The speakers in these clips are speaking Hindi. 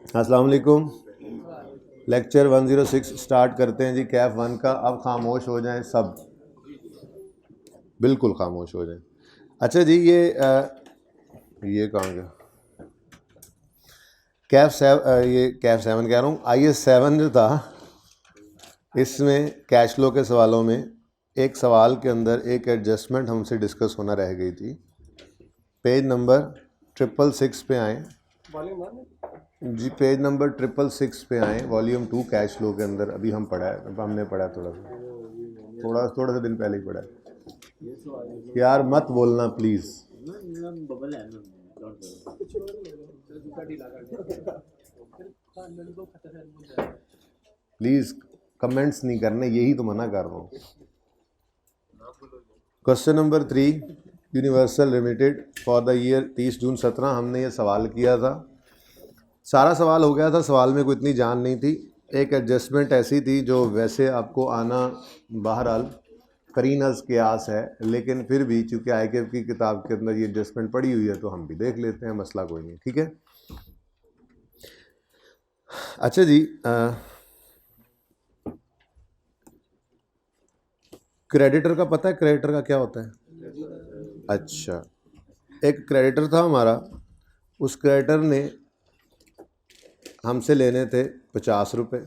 अस्सलाम वालेकुम। लेक्चर 106 स्टार्ट करते हैं जी कैफ 1 का। अब खामोश हो जाएं सब, बिल्कुल खामोश हो जाएं। अच्छा जी, ये कहाँ गया? ये कैफ 7 कह रहा हूँ। IS 7 जो था, इसमें कैश फ्लो के सवालों में एक सवाल के अंदर एक एडजस्टमेंट हमसे डिस्कस होना रह गई थी। पेज नंबर 666 पे आए जी, पेज नंबर 666 पे आए, वॉल्यूम 2 कैश फ्लो के अंदर। अभी हम पढ़ा है, अब हमने पढ़ा थोड़ा सा दिन पहले ही पढ़ा है। यार मत बोलना प्लीज। प्लीज कमेंट्स नहीं करने, यही तो मना कर रहा हूँ। Question number 3, universal limited for the year 30 जून 17, हमने ये सवाल किया था। सारा सवाल हो गया था, सवाल में कोई इतनी जान नहीं थी। एक एडजस्टमेंट ऐसी थी जो वैसे आपको आना बहरहाल करीनस के आस है, लेकिन फिर भी चूंकि IKF की किताब के अंदर ये एडजस्टमेंट पड़ी हुई है तो हम भी देख लेते हैं, मसला कोई नहीं। ठीक है। अच्छा जी, क्रेडिटर का पता है? क्रेडिटर का क्या होता है? अच्छा, एक क्रेडिटर था हमारा, उस क्रेडिटर ने हमसे लेने थे 50 रुपये।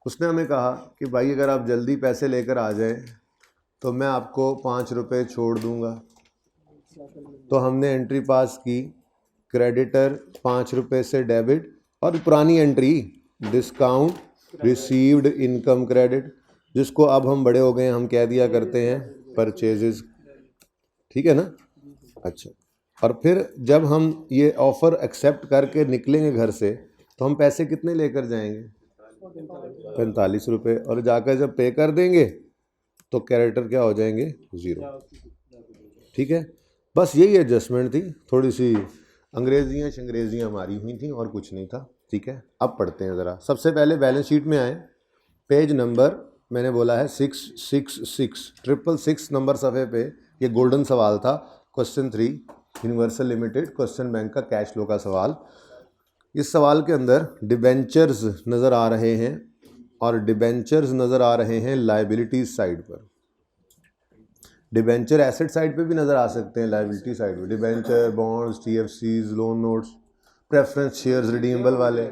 उसने हमें कहा कि भाई अगर आप जल्दी पैसे लेकर आ जाएं तो मैं आपको 5 रुपये छोड़ दूंगा। तो हमने एंट्री पास की, क्रेडिटर 5 रुपये से डेबिट, और पुरानी entry discount received income credit, जिसको अब हम बड़े हो गए हम कह दिया करते हैं परचेजेस। ठीक है ना? अच्छा, और फिर जब हम ये ऑफ़र एक्सेप्ट करके निकलेंगे घर से तो हम पैसे कितने लेकर जाएंगे? 45 रुपये। और जाकर जब पे कर देंगे तो कैरेक्टर क्या हो जाएंगे? 0। ठीक है, बस यही एडजस्टमेंट थी। थोड़ी सी अंग्रेजियाँ हमारी हुई थी और कुछ नहीं था। ठीक है, अब पढ़ते हैं ज़रा। सबसे पहले बैलेंस शीट में आए, पेज नंबर मैंने बोला है 666 नंबर सफ़े पे ये गोल्डन सवाल था। Question 3, universal limited question bank का कैश फ्लो का सवाल। इस सवाल के अंदर डिबेंचर्स नज़र आ रहे हैं और डिबेंचर्स नज़र आ रहे हैं लाइबिलिटीज साइड पर। डिबेंचर एसेट साइड पे भी नज़र आ सकते हैं, लाइबिलिटी साइड पे debenture, bonds, TFCs, loan notes, preference shares redeemable वाले।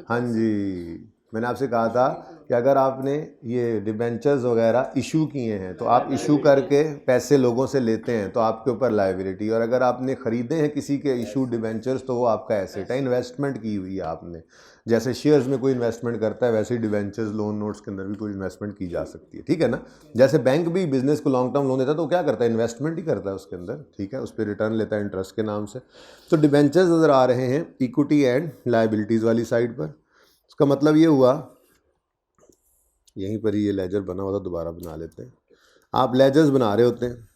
हाँ जी, मैंने आपसे कहा था कि अगर आपने ये डिबेंचर्स वगैरह इशू किए हैं तो आप इशू करके पैसे लोगों से लेते हैं तो आपके ऊपर लाइबिलिटी, और अगर आपने ख़रीदे हैं किसी के इशू डिबेंचर्स तो वो आपका एसेट है, इन्वेस्टमेंट की हुई है आपने। जैसे शेयर्स में कोई इन्वेस्टमेंट करता है वैसे ही डिबेंचर्स, लोन नोट्स के अंदर भी कोई इन्वेस्टमेंट की जा सकती है। ठीक है ना? जैसे बैंक भी बिजनेस को लॉन्ग टर्म लोन देता है तो क्या करता है? इन्वेस्टमेंट ही करता है उसके अंदर। ठीक है, उस पर रिटर्न लेता है इंटरेस्ट के नाम से। तो डिबेंचर्स नज़र आ रहे हैं इक्विटी एंड लाइबिलिटीज़ वाली साइड पर। इसका मतलब ये हुआ, यहीं पर ही ये लेजर बना हुआ था, दोबारा बना लेते हैं। आप लेजर्स बना रहे होते हैं,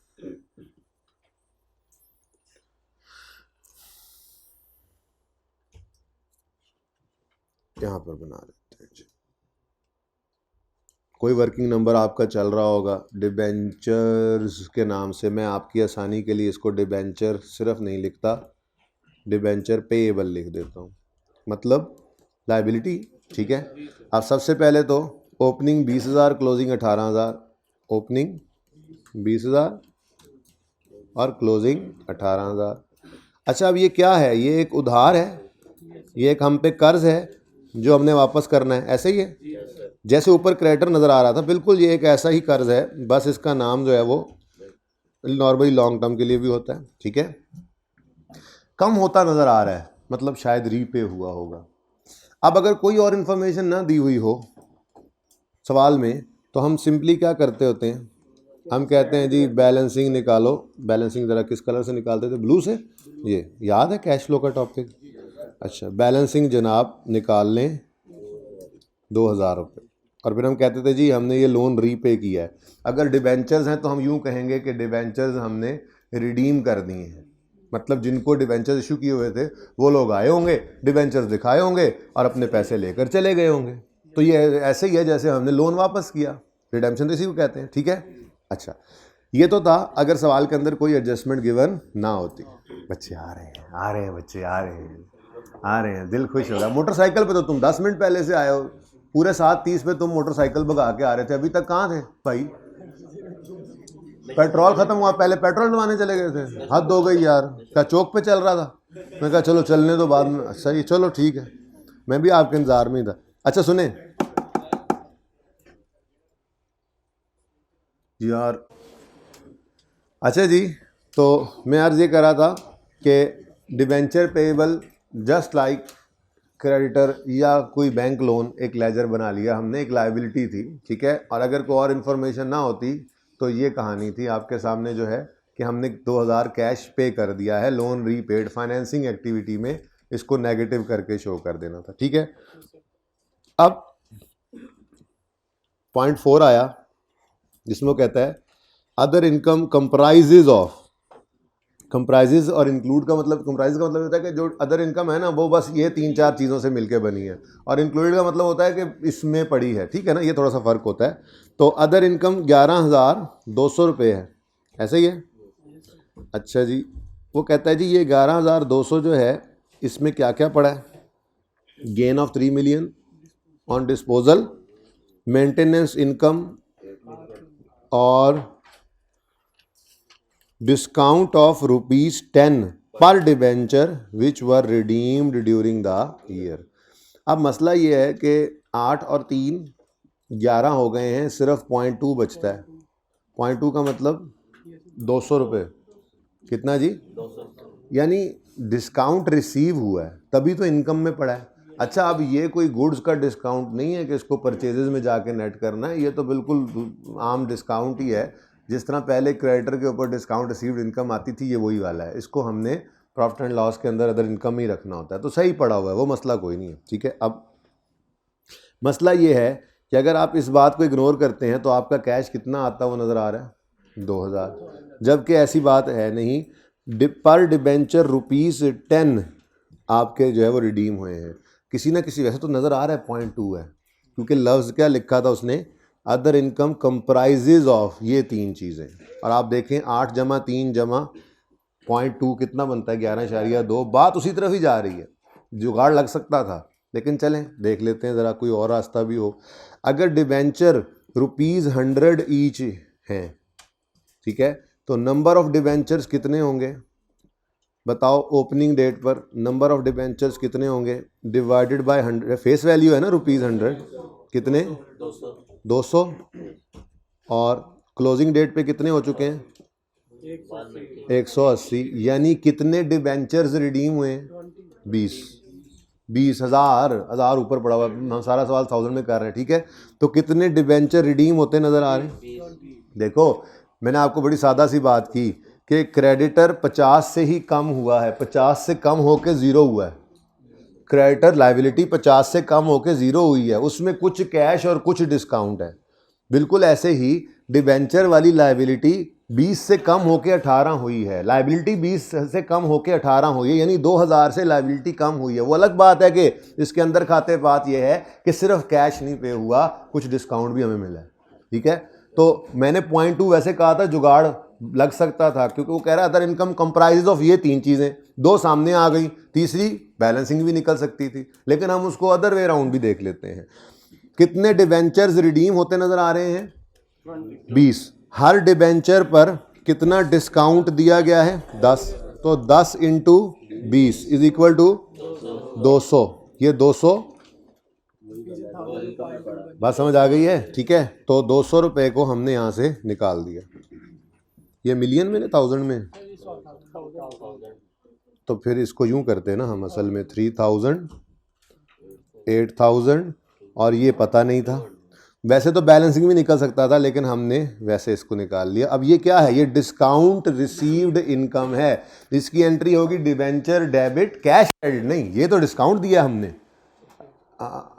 यहाँ पर बना लेते हैं जी। कोई वर्किंग नंबर आपका चल रहा होगा डिबेंचर्स के नाम से। मैं आपकी आसानी के लिए इसको डिबेंचर सिर्फ नहीं लिखता, डिबेंचर पेएबल लिख देता हूँ, मतलब लाइबिलिटी। ठीक है, अब सबसे पहले तो ओपनिंग 20,000, क्लोजिंग 18,000। ओपनिंग 20,000 और क्लोजिंग 18,000। अच्छा, अब ये क्या है? ये एक उधार है, ये एक हम पे कर्ज है जो हमने वापस करना है, ऐसे ही है। जैसे ऊपर क्रेडिटर नज़र आ रहा था, बिल्कुल ये एक ऐसा ही कर्ज है, बस इसका नाम जो है वो नॉर्मली लॉन्ग टर्म के लिए भी होता है। ठीक है, कम होता नज़र आ रहा है, मतलब शायद रीपे हुआ होगा। अब अगर कोई और इन्फॉर्मेशन ना दी हुई हो सवाल में तो हम सिंपली क्या करते होते हैं? हम कहते हैं जी बैलेंसिंग निकालो। बैलेंसिंग ज़रा किस कलर से निकालते थे? ब्लू से। ये याद है कैश फ्लो का टॉपिक? अच्छा, बैलेंसिंग जनाब निकाल लें 2,000 रुपये, और फिर हम कहते थे जी हमने ये लोन रीपे किया है। अगर डिबेंचर्स हैं तो हम यूँ कहेंगे कि डिबेंचर्स हमने रिडीम कर दिए हैं, मतलब जिनको डिबेंचर्स इशू किए हुए थे वो लोग आए होंगे, डिबेंचर्स दिखाए होंगे और अपने पैसे लेकर चले गए होंगे। तो ये ऐसे ही है जैसे हमने लोन वापस किया, रिडेम्पशन तो इसी को कहते हैं। ठीक है, अच्छा ये तो था अगर सवाल के अंदर कोई एडजस्टमेंट गिवन ना होती। बच्चे आ रहे हैं, बच्चे आ रहे हैं। आ रहे हैं, दिल खुश हो रहा है। मोटरसाइकिल पे तो तुम 10 मिनट पहले से आए हो, पूरे 7:30 पे तुम मोटरसाइकिल भगा के आ रहे थे, अभी तक कहाँ थे भाई? पेट्रोल खत्म हुआ, पहले पेट्रोल डलवाने चले गए थे। हद हो गई यार। क्या चौक पे चल रहा था? मैं कहा चलो चलने दो, बाद में। सही, चलो ठीक है, मैं भी आपके इंतजार में ही था। अच्छा सुने यार, अच्छा जी, तो मैं अर्ज़ ये कर रहा था कि debenture payable just like creditor या कोई बैंक लोन, एक लेजर बना लिया हमने, एक लायबिलिटी थी, ठीक है। और अगर कोई और इन्फॉर्मेशन ना होती तो ये कहानी थी आपके सामने जो है कि हमने 2000 कैश पे कर दिया है, लोन रीपेड, फाइनेंसिंग एक्टिविटी में इसको नेगेटिव करके शो कर देना था, ठीक है। अब पॉइंट 4 आया जिसमें वो कहता है other income comprises of, comprises और इंक्लूड का मतलब, कंप्राइज का मतलब होता है कि जो अदर इनकम है ना वो बस ये 3-4 चीज़ों से मिलके बनी है, और इंक्लूडेड का मतलब होता है कि इसमें पड़ी है, ठीक है ना, ये थोड़ा सा फ़र्क होता है। तो अदर इनकम 11,200 रुपये है, ऐसे ही है। अच्छा जी, वो कहता है जी ये 11,200 जो है इसमें क्या क्या पड़ा है? Gain of 3 million on disposal, maintenance income और डिस्काउंट ऑफ ₹10 पर debenture which were redeemed during the year. अब मसला ये है कि 8 और 3 11 हो गए हैं, सिर्फ 0.2 बचता है। 0.2 का मतलब 200 रुपये, कितना जी? 200, यानी डिस्काउंट रिसीव हुआ है तभी तो इनकम में पड़ा है। अच्छा, अब ये कोई गुड्स का डिस्काउंट नहीं है कि इसको परचेजेस में जाके नेट करना है, ये तो बिल्कुल आम डिस्काउंट ही है। जिस तरह पहले क्रेडिटर के ऊपर डिस्काउंट रिसीव्ड इनकम आती थी, ये वही वाला है। इसको हमने प्रॉफिट एंड लॉस के अंदर अदर इनकम ही रखना होता है, तो सही पड़ा हुआ है, वो मसला कोई नहीं है, ठीक है। अब मसला ये है कि अगर आप इस बात को इग्नोर करते हैं तो आपका कैश कितना आता वो नज़र आ रहा है? 2000, जबकि ऐसी बात है नहीं। पर डिबेंचर ₹10 आपके जो है वो रिडीम हुए हैं। किसी ना किसी, वैसे तो नज़र आ रहा है 0.2 है, क्योंकि लफ्ज़ क्या लिखा था उसने, अदर इनकम कंप्राइजेज ऑफ ये 3 चीज़ें। और आप देखें 8 जमा 3 जमा 0.2 कितना बनता है? 11.2। बात उसी तरफ ही जा रही है, जुगाड़ लग सकता था, लेकिन चलें देख लेते हैं ज़रा कोई और रास्ता भी हो। अगर डिबेंचर ₹100 ईच हैं, ठीक है, तो नंबर ऑफ डिबेंचर्स कितने होंगे बताओ? ओपनिंग डेट पर नंबर ऑफ डिबेंचर्स कितने होंगे? डिवाइडेड बाय 100, फेस वैल्यू है ना ₹100, कितने? 200। और क्लोजिंग डेट पे कितने हो चुके हैं? 180। यानी कितने डिबेंचर्स रिडीम हुए? 20,000 ऊपर पड़ा हुआ, हम सारा सवाल 1000 में कर रहे हैं, ठीक है। तो कितने डिबेंचर रिडीम होते नजर आ रहे हैं? देखो, मैंने आपको बड़ी सादा सी बात की कि क्रेडिटर 50 से ही कम हुआ है, 50 से कम होके 0 हुआ है। क्रेडिटर लायबिलिटी 50 से कम होके 0 हुई है, उसमें कुछ कैश और कुछ डिस्काउंट है। बिल्कुल ऐसे ही डिबेंचर वाली लायबिलिटी 20 से कम होके 18 हुई है। लायबिलिटी 20 से कम होके 18 हुई है, यानी 2000 से लायबिलिटी कम हुई है। वो अलग बात है कि इसके अंदर खाते बात यह है कि सिर्फ कैश नहीं पे हुआ, कुछ डिस्काउंट भी हमें मिला है, ठीक है। तो मैंने 0.2 वैसे कहा था, जुगाड़ लग सकता था, क्योंकि वो कह रहा है अदर इनकम कंप्राइज ऑफ ये 3 चीज़ें, 2 सामने आ गई, तीसरी बैलेंसिंग भी निकल सकती थी, लेकिन हम उसको अदर वे राउंड भी देख लेते हैं। कितने डिबेंचर्स रिडीम होते नजर आ रहे हैं? 20। हर डिबेंचर पर कितना डिस्काउंट दिया गया है? 10। तो 10 इंटू 20 इज इक्वल टू 200। ये 200 बात समझ आ गई है, ठीक है। तो 200 रुपये को हमने यहाँ से निकाल दिया। ये मिलियन में ना 1000 में? तो फिर इसको यूं करते हैं ना हम, असल में 3000, 8000, और ये पता नहीं था। वैसे तो बैलेंसिंग भी निकल सकता था, लेकिन हमने वैसे इसको निकाल लिया। अब ये क्या है? ये डिस्काउंट रिसीव्ड इनकम है। इसकी एंट्री होगी डिबेंचर डेबिट, कैश क्रेडिट नहीं, ये तो डिस्काउंट दिया हमने,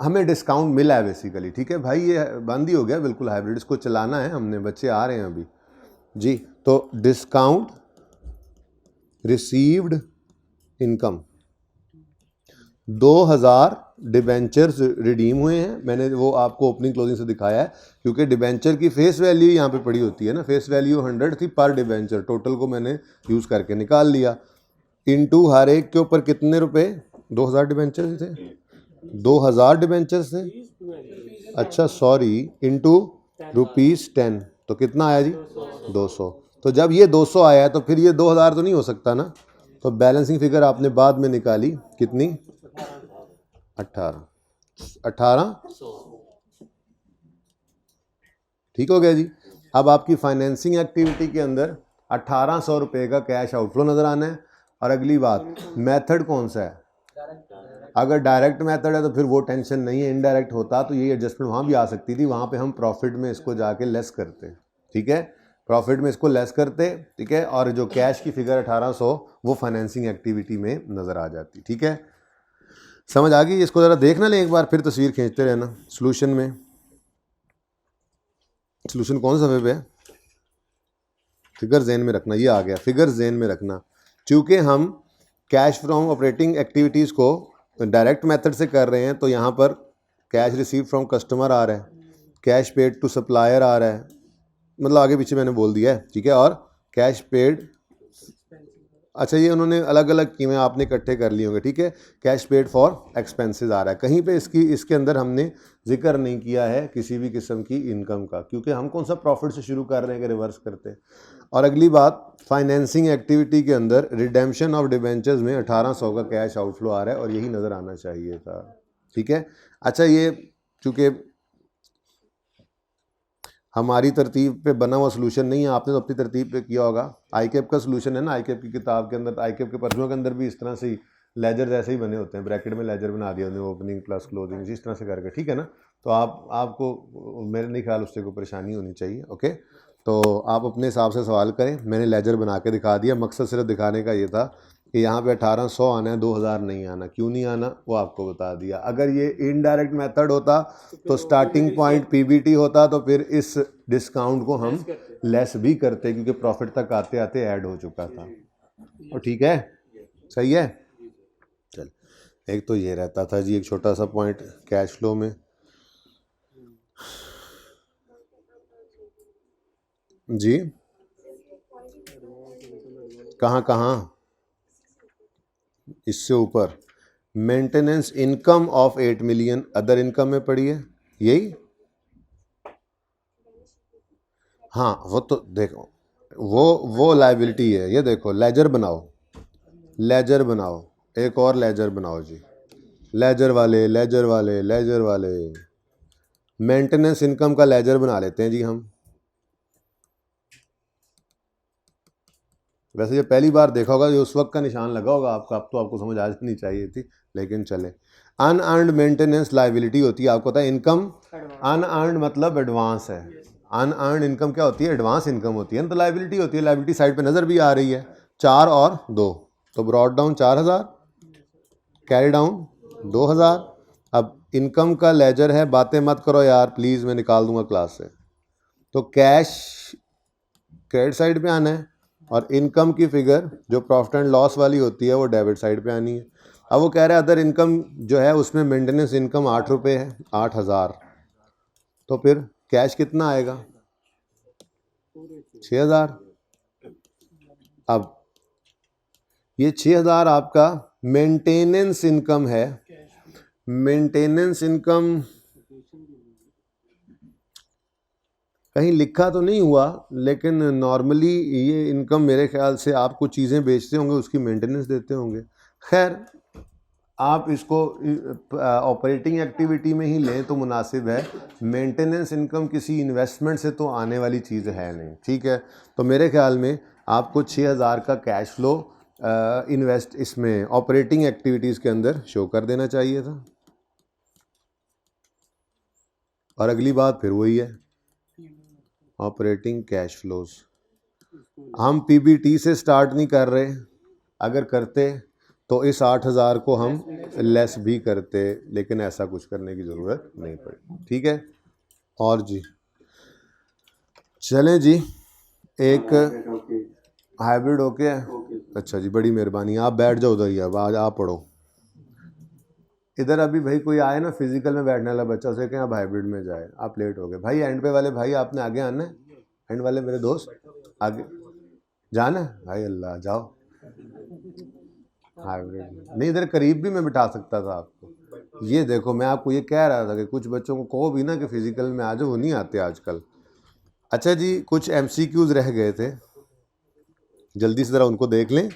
हमें डिस्काउंट मिला है बेसिकली, ठीक है भाई। ये बंद ही हो गया बिल्कुल हाइब्रिड, इसको चलाना है हमने, बच्चे आ रहे हैं अभी जी। तो discount received income, 2000 debentures redeem हुए हैं। मैंने वो आपको ओपनिंग क्लोजिंग से दिखाया है, क्योंकि डिबेंचर की फेस वैल्यू यहाँ पे पड़ी होती है ना, फेस वैल्यू 100 थी पर डिबेंचर, टोटल को मैंने यूज़ करके निकाल लिया। इनटू हर एक के ऊपर कितने रुपए? 2000 डिबेंचर्स थे, 2000 डिबेंचर्स थे। अच्छा सॉरी, इंटू ₹10, तो कितना आया जी? 200। तो जब ये 200 आया है तो फिर ये 2000 तो नहीं हो सकता ना, तो बैलेंसिंग फिगर आपने बाद में निकाली कितनी? 18। ठीक हो गया जी। अब आपकी फाइनेंसिंग एक्टिविटी के अंदर 1800 रुपये का कैश आउटफ्लो नज़र आना है। और अगली बात, मेथड कौन सा है? अगर डायरेक्ट मेथड है तो फिर वो टेंशन नहीं है, इनडायरेक्ट होता तो ये एडजस्टमेंट वहाँ भी आ सकती थी, वहाँ पे हम प्रॉफिट में इसको जाके लेस करते। ठीक है, प्रॉफिट में इसको लेस करते। ठीक है, और जो कैश की फिगर 1800 वो फाइनेंसिंग एक्टिविटी में नज़र आ जाती। ठीक है, समझ आ गई? इसको ज़रा देख ना लें एक बार, फिर तस्वीर खींचते रहना। सोल्यूशन में, सोल्यूशन कौन सा वेब है? फिगर जेन में रखना, ये आ गया, फिगर जेन में रखना। चूँकि हम कैश फ्रॉम ऑपरेटिंग एक्टिविटीज़ को डायरेक्ट मेथड से कर रहे हैं तो यहाँ पर कैश रिसीव फ्रॉम कस्टमर आ रहा है, कैश पेड टू सप्लायर आ रहा है, मतलब आगे पीछे मैंने बोल दिया है। ठीक है, और कैश पेड, अच्छा ये उन्होंने अलग अलग कीमें आपने इकट्ठे कर लिए होंगे। ठीक है, कैश पेड फॉर एक्सपेंसेस आ रहा है, कहीं पे इसके अंदर हमने जिक्र नहीं किया है किसी भी किस्म की इनकम का, क्योंकि हम कौन सा प्रॉफिट से शुरू कर रहे हैं कि रिवर्स करते। और अगली बात, फाइनेंसिंग एक्टिविटी के अंदर रिडेम्पशन ऑफ डिबेंचर्स में 1800 का कैश आउटफ्लो आ रहा है और यही नज़र आना चाहिए था। ठीक है, अच्छा ये चूँकि हमारी तरतीब पे बना हुआ सोल्यूशन नहीं है, आपने तो अपनी तरतीब पे किया होगा। आईकेप का सोल्यूशन है ना, आईकेप की किताब के अंदर, आईकेप के पर्चों के अंदर भी इस तरह से ही लेजर जैसे ही बने होते हैं, ब्रैकेट में लेजर बना दिया उन्होंने, ओपनिंग प्लस क्लोजिंग, इस तरह से करके। ठीक है ना, तो आपको मेरे नहीं ख्याल उससे कोई परेशानी होनी चाहिए। ओके, तो आप अपने हिसाब से सवाल करें, मैंने लेजर बना के दिखा दिया, मकसद सिर्फ दिखाने का ये था कि यहाँ पे 1800 आना है, 2000 नहीं आना। क्यों नहीं आना वो आपको बता दिया। अगर ये इनडायरेक्ट मेथड होता तो स्टार्टिंग पॉइंट पीबीटी होता तो फिर इस डिस्काउंट को हम लेस भी करते, क्योंकि प्रॉफिट तक आते आते ऐड हो चुका था। और ठीक है, सही है। चल, एक तो ये रहता था जी, एक छोटा सा पॉइंट कैश फ्लो में जी, कहाँ इससे ऊपर maintenance income of 8 million other income में पड़ी है, यही। हाँ वो तो देखो, वो लायबिलिटी है। ये देखो, लेजर बनाओ, लेजर बनाओ, एक और लेजर बनाओ जी, लेजर वाले मेंटेनेंस इनकम का लेजर बना लेते हैं जी हम। वैसे ये पहली बार देखा होगा, ये उस वक्त का निशान लगा होगा आपका, अब तो आपको समझ आ जानी चाहिए थी, लेकिन चले। अनअर्न्ड मेंटेनेंस लायबिलिटी होती है, आपको पता है। इनकम अनअर्न्ड मतलब एडवांस है, अनअर्न्ड इनकम क्या होती है? एडवांस इनकम होती है। तो लायबिलिटी होती है, लायबिलिटी साइड पे नज़र भी आ रही है, 4 और 2, तो ब्रॉड डाउन 4000, कैरी डाउन 2000। अब इनकम का लेजर है, बातें मत करो यार प्लीज़, मैं निकाल दूंगा क्लास से। तो कैश क्रेडिट साइड पे आना है और इनकम की फिगर जो प्रॉफिट एंड लॉस वाली होती है वो डेबिट साइड पे आनी है। अब वो कह रहा है अदर इनकम जो है उसमें मेंटेनेंस इनकम 8 रुपये है, 8000, तो फिर कैश कितना आएगा? 6000। अब ये 6000 आपका मेंटेनेंस इनकम है। मेंटेनेंस इनकम कहीं लिखा तो नहीं हुआ, लेकिन नॉर्मली ये इनकम मेरे ख्याल से आप कुछ चीज़ें बेचते होंगे उसकी मेंटेनेंस देते होंगे। खैर आप इसको ऑपरेटिंग एक्टिविटी में ही लें तो मुनासिब है, मेंटेनेंस इनकम किसी इन्वेस्टमेंट से तो आने वाली चीज़ है नहीं। ठीक है, तो मेरे ख्याल में आपको 6000 का कैश फ्लो इन्वेस्ट इसमें ऑपरेटिंग एक्टिविटीज़ के अंदर शो कर देना चाहिए था। और अगली बात फिर वही है, ऑपरेटिंग कैश फ्लोज। हम पीबीटी से स्टार्ट नहीं कर रहे, अगर करते तो इस 8000 को हम लेस भी करते, लेकिन ऐसा कुछ करने की ज़रूरत नहीं पड़ी। ठीक है, और जी चलें जी, एक हाइब्रिड ओके है। अच्छा जी, बड़ी मेहरबानी, आप बैठ जाओ उधर ही, अब आज आप पढ़ो इधर। अभी भाई कोई आए ना फिजिकल में बैठने वाला बच्चा, उसे कहें आप हाइब्रिड में जाए, आप लेट हो गए भाई। एंड पे वाले भाई आपने आगे आना है, एंड वाले मेरे दोस्त आगे जाना है भाई, अल्लाह जाओ। हाइब्रिड नहीं, इधर करीब भी मैं बिठा सकता था आपको। ये देखो, मैं आपको ये कह रहा था कि कुछ बच्चों को कहो भी ना कि फिजिकल में आ जाओ, वो नहीं आते आजकल। अच्छा जी, कुछ एमसीक्यूज रह गए थे, जल्दी से ज़रा उनको देख लें।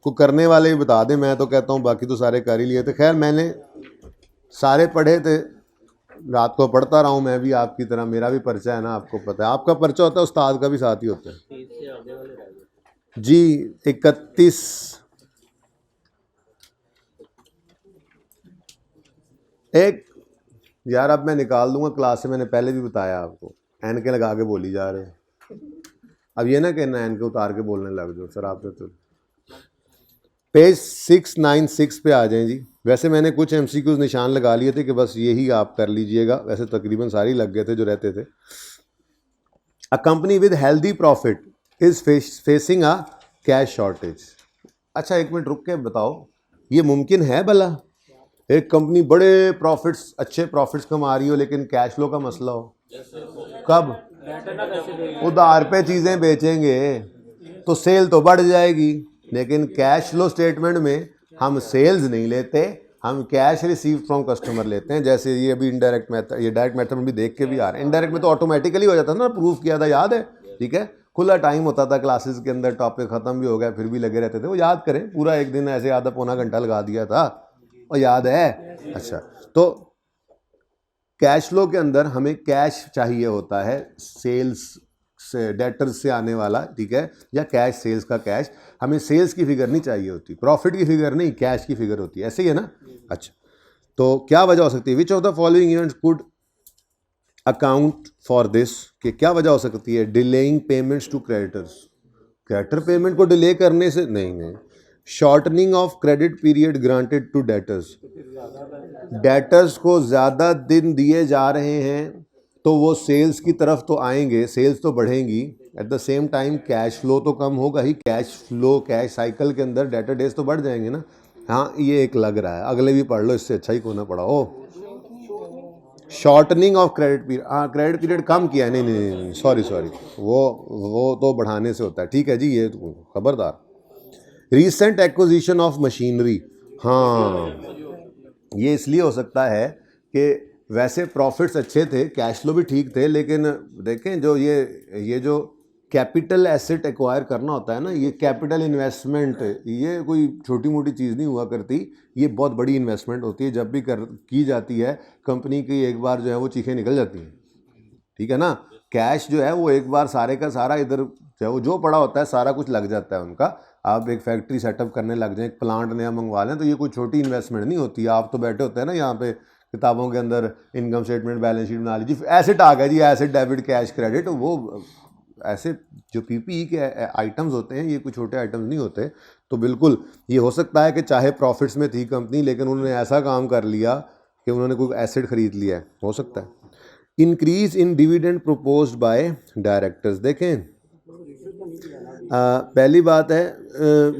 को करने वाले भी बता दें, मैं तो कहता हूँ बाकी तो सारे कर ही लिए थे। खैर मैंने सारे पढ़े थे, रात को पढ़ता रहा हूँ मैं भी आपकी तरह, मेरा भी पर्चा है ना, आपको पता है। आपका पर्चा होता है, उस्ताद का भी साथ ही होता है जी। 31 एक यार, अब मैं निकाल दूंगा क्लास से, मैंने पहले भी बताया आपको। एन के लगा के बोली जा रहे हैं, अब ये ना कहना एन के उतार के बोलने लग जाओ सर आप। तो पेज 696 पे आ जाएं जी। वैसे मैंने कुछ एमसीक्यूज निशान लगा लिए थे कि बस यही आप कर लीजिएगा, वैसे तकरीबन सारी लग गए थे जो रहते थे। A company with healthy profit is facing a cash shortage. अच्छा एक मिनट रुक के बताओ, ये मुमकिन है भला? एक कंपनी बड़े प्रॉफिट्स, अच्छे प्रॉफिट्स कमा रही हो लेकिन कैश फ्लो का मसला हो? कब? उधार पे चीज़ें बेचेंगे तो सेल तो बढ़ जाएगी, लेकिन कैश फ्लो स्टेटमेंट में हम सेल्स नहीं लेते, हम कैश रिसीव फ्रॉम कस्टमर लेते हैं। जैसे ये अभी इनडायरेक्ट मेथड, ये डायरेक्ट मेथड में भी देख के भी आ रहा है। इनडायरेक्ट में तो ऑटोमेटिकली हो जाता था ना, प्रूफ किया था, याद है? ठीक है, खुला टाइम होता था क्लासेस के अंदर, टॉपिक खत्म भी हो गया फिर भी लगे रहते थे। वो याद करें, पूरा एक दिन ऐसे आधा पौना घंटा लगा दिया था, और याद है? अच्छा, तो कैश फ्लो के अंदर हमें कैश चाहिए होता है, सेल्स से, डेटर्स से आने वाला, ठीक है, या कैश सेल्स का कैश। हमें सेल्स की फिगर नहीं चाहिए होती, प्रॉफिट की फिगर नहीं, कैश की फिगर होती है, ऐसे ही है ना? अच्छा, तो क्या वजह हो सकती है? Which of the following events could account for this, कि क्या वजह हो सकती है? Delaying payments to creditors, creditor payment को डिले करने से नहीं। Shortening of credit period granted to debtors, debtors को ज़्यादा दिन दिए जा रहे हैं तो वो सेल्स की तरफ तो आएंगे, सेल्स तो बढ़ेंगी, at the same time cash flow तो कम होगा ही। कैश फ्लो, कैश साइकिल के अंदर डेटर डेज तो बढ़ जाएंगे ना। हाँ ये एक लग रहा है, अगले भी पढ़ लो, इससे अच्छा ही को ना पढ़ा हो। शॉर्टनिंग ऑफ क्रेडिट पीरियड, हाँ क्रेडिट पीरियड कम किया है, नहीं सॉरी, वो तो बढ़ाने से होता है, ठीक है जी, ये तो खबरदार। रीसेंट एक्विजिशन ऑफ मशीनरी, हाँ ये इसलिए हो सकता है कि वैसे प्रॉफिट्स अच्छे थे, कैश फ्लो भी ठीक थे, लेकिन देखें जो ये जो कैपिटल एसेट एक्वायर करना होता है ना, ये कैपिटल इन्वेस्टमेंट, ये कोई छोटी मोटी चीज़ नहीं हुआ करती, ये बहुत बड़ी इन्वेस्टमेंट होती है। जब भी की जाती है कंपनी की, एक बार जो है वो चीखें निकल जाती हैं, ठीक है ना। कैश जो है वो एक बार सारे का सारा इधर जो पड़ा होता है सारा कुछ लग जाता है उनका। आप एक फैक्ट्री सेटअप करने लग जाएं, एक प्लांट नया मंगवा लें, तो ये कोई छोटी इन्वेस्टमेंट नहीं होती। आप तो बैठे होते हैं ना यहाँ पे किताबों के अंदर, इनकम स्टेटमेंट बैलेंस शीट बना लीजिए, एसेट आ गया जी, एसेट डेबिट कैश क्रेडिट, वो ऐसे जो पीपीई के आइटम्स होते हैं, ये कोई छोटे आइटम्स नहीं होते। तो बिल्कुल ये हो सकता है कि चाहे प्रॉफिट्स में थी कंपनी, लेकिन उन्होंने ऐसा काम कर लिया कि उन्होंने कोई एसेट खरीद लिया है, हो सकता है। Increase in dividend proposed bye directors, देखें पहली बात है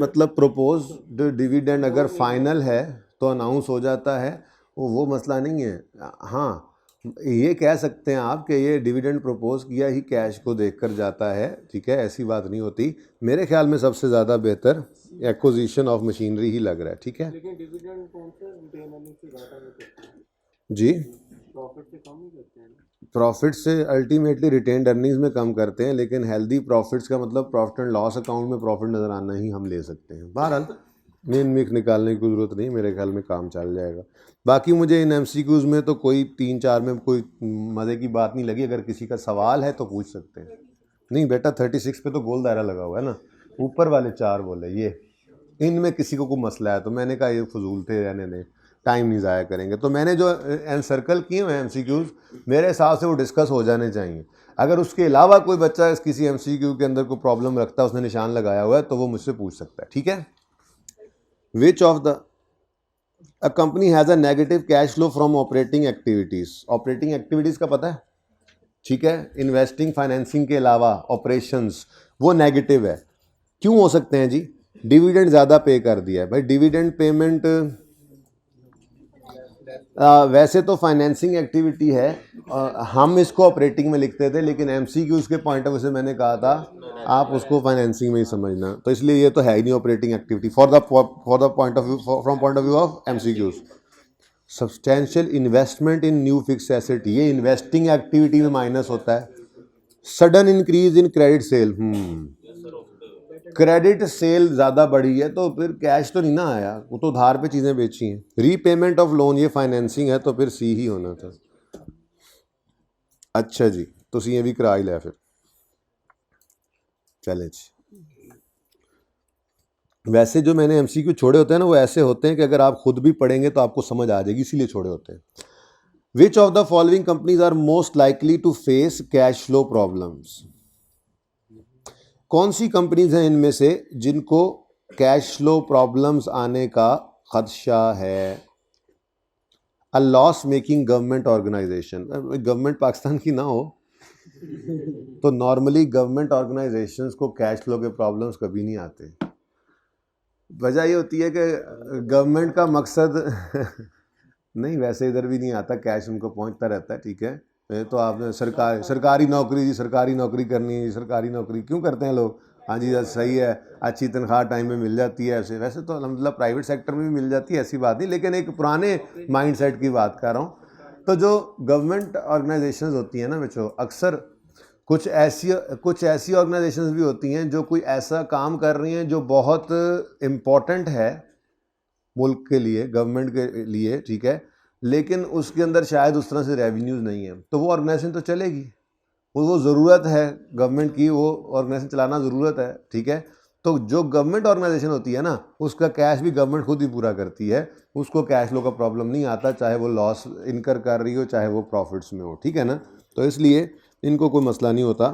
मतलब प्रोपोज डिविडेंड अगर फाइनल है तो अनाउंस हो जाता है, वो मसला नहीं है। हाँ ये कह सकते हैं आप कि ये डिविडेंड प्रपोज किया ही कैश को देखकर जाता है, ठीक है, ऐसी बात नहीं होती। मेरे ख्याल में सबसे ज़्यादा बेहतर एक्विजिशन ऑफ मशीनरी ही लग रहा है, ठीक है। लेकिन डिविडेंड कौन से रिटेन अर्निंग से ज़्यादा करते हैं जी? प्रॉफिट से कम ही करते हैं, प्रॉफिट से अल्टीमेटली रिटेन्ड अर्निंग्स में कम करते हैं, लेकिन हेल्दी प्रॉफिट्स का मतलब प्रॉफिट एंड लॉस अकाउंट में प्रॉफिट नज़र आना ही हम ले सकते हैं। बहरहाल मेन मिक निकालने की ज़रूरत नहीं, मेरे ख्याल में काम चल जाएगा। बाकी मुझे इन एमसीक्यूज़ में तो कोई 3-4 में कोई मज़े की बात नहीं लगी। अगर किसी का सवाल है तो पूछ सकते हैं। नहीं बेटा 36 पे तो गोल दायरा लगा हुआ है ना, ऊपर वाले 4 बोले ये, इनमें किसी को कोई मसला है तो मैंने कहा ये फजूल थे, रहने दें, टाइम नहीं ज़ाया करेंगे। तो मैंने जो सर्कल किए हुए एमसीक्यूज़, मेरे हिसाब से वो डिस्कस हो जाने चाहिए। अगर उसके अलावा कोई बच्चा किसी एमसीक्यू के अंदर कोई प्रॉब्लम रखता है, उसने निशान लगाया हुआ है, तो वो मुझसे पूछ सकता है, ठीक है। Which of the a company has a negative cash flow from operating activities, operating activities का पता है, ठीक है, इन्वेस्टिंग फाइनेंसिंग के अलावा ऑपरेशंस, वो नेगेटिव है। क्यों हो सकते हैं जी? डिविडेंड ज़्यादा पे कर दिया है भाई, डिविडेंड पेमेंट वैसे तो फाइनेंसिंग एक्टिविटी है, हम इसको ऑपरेटिंग में लिखते थे, लेकिन एमसीक्यूज के पॉइंट ऑफ व्यू से मैंने कहा था आप उसको फाइनेंसिंग में ही समझना, तो इसलिए ये तो है ही नहीं operating activity for the point of view, from point of view of MCQs. Substantial investment in new fix asset, ये इन्वेस्टिंग एक्टिविटी में माइनस होता है। Sudden increase in credit sale, credit sale ज़्यादा बढ़ी है तो फिर कैश तो नहीं ना आया, वो तो उधार पे चीज़ें बेची हैं। रीपेमेंट ऑफ लोन, ये फाइनेंसिंग है तो फिर सी ही होना था। अच्छा जी, तो सी भी करा ही लिया फिर, चलें जी। वैसे जो मैंने एमसीक्यू छोड़े होते हैं ना, वो ऐसे होते हैं कि अगर आप खुद भी पढ़ेंगे तो आपको समझ आ जाएगी, इसीलिए छोड़े होते हैं। Which of the following companies are most likely to face cash flow problems? कौन सी कंपनीज हैं इनमें से जिनको कैश फ्लो प्रॉब्लम्स आने का खदशा है? A loss making government organisation, government Pakistan की ना हो तो नॉर्मली गवर्नमेंट ऑर्गेनाइजेशंस को कैश फ्लो के प्रॉब्लम्स कभी नहीं आते। वजह ये होती है कि गवर्नमेंट का मकसद नहीं, वैसे इधर भी नहीं आता, कैश उनको पहुंचता रहता है, ठीक है। तो आपने सरकारी नौकरी जी, सरकारी नौकरी करनी है, सरकारी नौकरी क्यों करते हैं लोग? हाँ जी सही है, अच्छी तनख्वाह टाइम में मिल जाती है, ऐसे वैसे तो अल्हम्दुलिल्लाह प्राइवेट सेक्टर में भी मिल जाती है, ऐसी बात नहीं, लेकिन एक पुराने माइंडसेट की बात कर रहा हूँ। तो जो गवर्नमेंट ऑर्गेनाइजेशंस होती हैं ना बच्चों, अक्सर कुछ ऐसी ऑर्गेनाइजेशंस भी होती हैं जो कोई ऐसा काम कर रही हैं जो बहुत इम्पॉर्टेंट है मुल्क के लिए, गवर्नमेंट के लिए, ठीक है, लेकिन उसके अंदर शायद उस तरह से रेवेन्यूज़ नहीं है, तो वो ऑर्गेनाइजेशन तो चलेगी, वो ज़रूरत है गवर्नमेंट की, वो ऑर्गेनाइजेशन चलाना ज़रूरत है, ठीक है। तो जो गवर्नमेंट ऑर्गेनाइजेशन होती है ना, उसका कैश भी गवर्नमेंट खुद ही पूरा करती है, उसको कैश फ्लो का प्रॉब्लम नहीं आता, चाहे वो लॉस इनकर कर रही हो चाहे वो प्रॉफिट्स में हो, ठीक है ना। तो इसलिए इनको कोई मसला नहीं होता,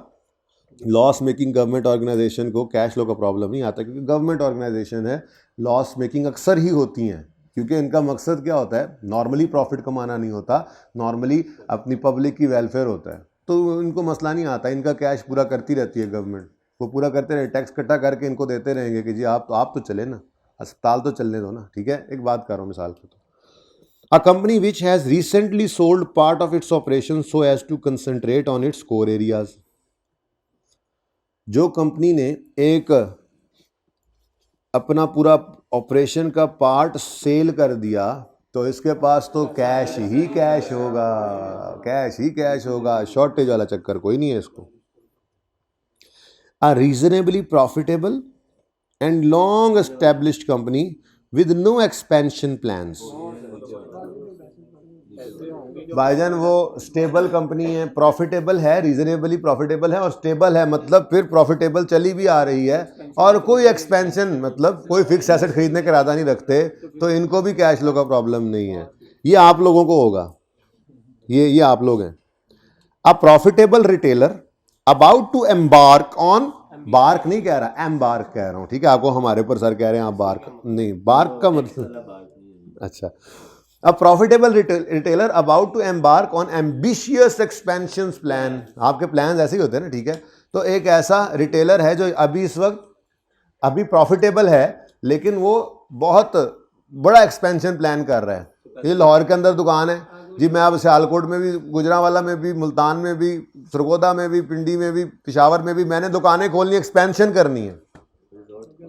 लॉस मेकिंग गवर्नमेंट ऑर्गेनाइजेशन को कैश फ्लो का प्रॉब्लम नहीं आता, क्योंकि गवर्नमेंट ऑर्गेनाइजेशन है, लॉस मेकिंग अक्सर ही होती हैं, क्योंकि इनका मकसद क्या होता है, नॉर्मली प्रॉफिट कमाना नहीं होता, नॉर्मली अपनी पब्लिक की वेलफेयर होता है, तो इनको मसला नहीं आता, इनका कैश पूरा करती रहती है गवर्नमेंट, वो पूरा करते रहे, टैक्स इकट्ठा करके इनको देते रहेंगे कि जी आप तो चले ना, अस्पताल तो चलने दो ना, ठीक है। एक बात कर रहा हूँ मिसाल के तो, A company which has recently sold part of its operations so as to concentrate on its core areas. जो कंपनी ने एक अपना पूरा ऑपरेशन का पार्ट सेल कर दिया, तो इसके पास तो कैश ही कैश होगा, कैश ही कैश होगा, शॉर्टेज वाला चक्कर कोई नहीं है इसको। A reasonably profitable and long established company with no expansion plans. भाईजान वो स्टेबल कंपनी है, प्रॉफिटेबल है, रीजनेबली प्रॉफिटेबल है और स्टेबल है, मतलब फिर प्रॉफिटेबल चली भी आ रही है और कोई एक्सपेंशन, मतलब कोई फिक्स एसेट खरीदने का इरादा नहीं रखते, तो इनको भी कैश फ्लो का प्रॉब्लम नहीं है। ये आप लोगों को होगा, ये आप लोग हैं। A profitable retailer about to embark on, bark नहीं कह रहा, एम्बार्क कह रहा हूं, ठीक है। आपको हमारे पर सर कह रहे हैं आप बार्क नहीं, बार्क का मतलब अच्छा। A profitable retailer about to embark on ambitious expansion plan, आपके प्लान ऐसे ही होते हैं ना, ठीक है। तो एक ऐसा रिटेलर है जो अभी इस वक्त अभी प्रॉफिटेबल है, लेकिन वो बहुत बड़ा एक्सपेंशन प्लान कर रहा है। ये लाहौर के अंदर दुकान है जी, मैं अब सियालकोट में भी, गुजरांवाला में भी, मुल्तान में भी, सरगोदा में भी, पिंडी में भी, पेशावर में भी मैंने दुकानें खोलनी, एक्सपेंशन करनी है,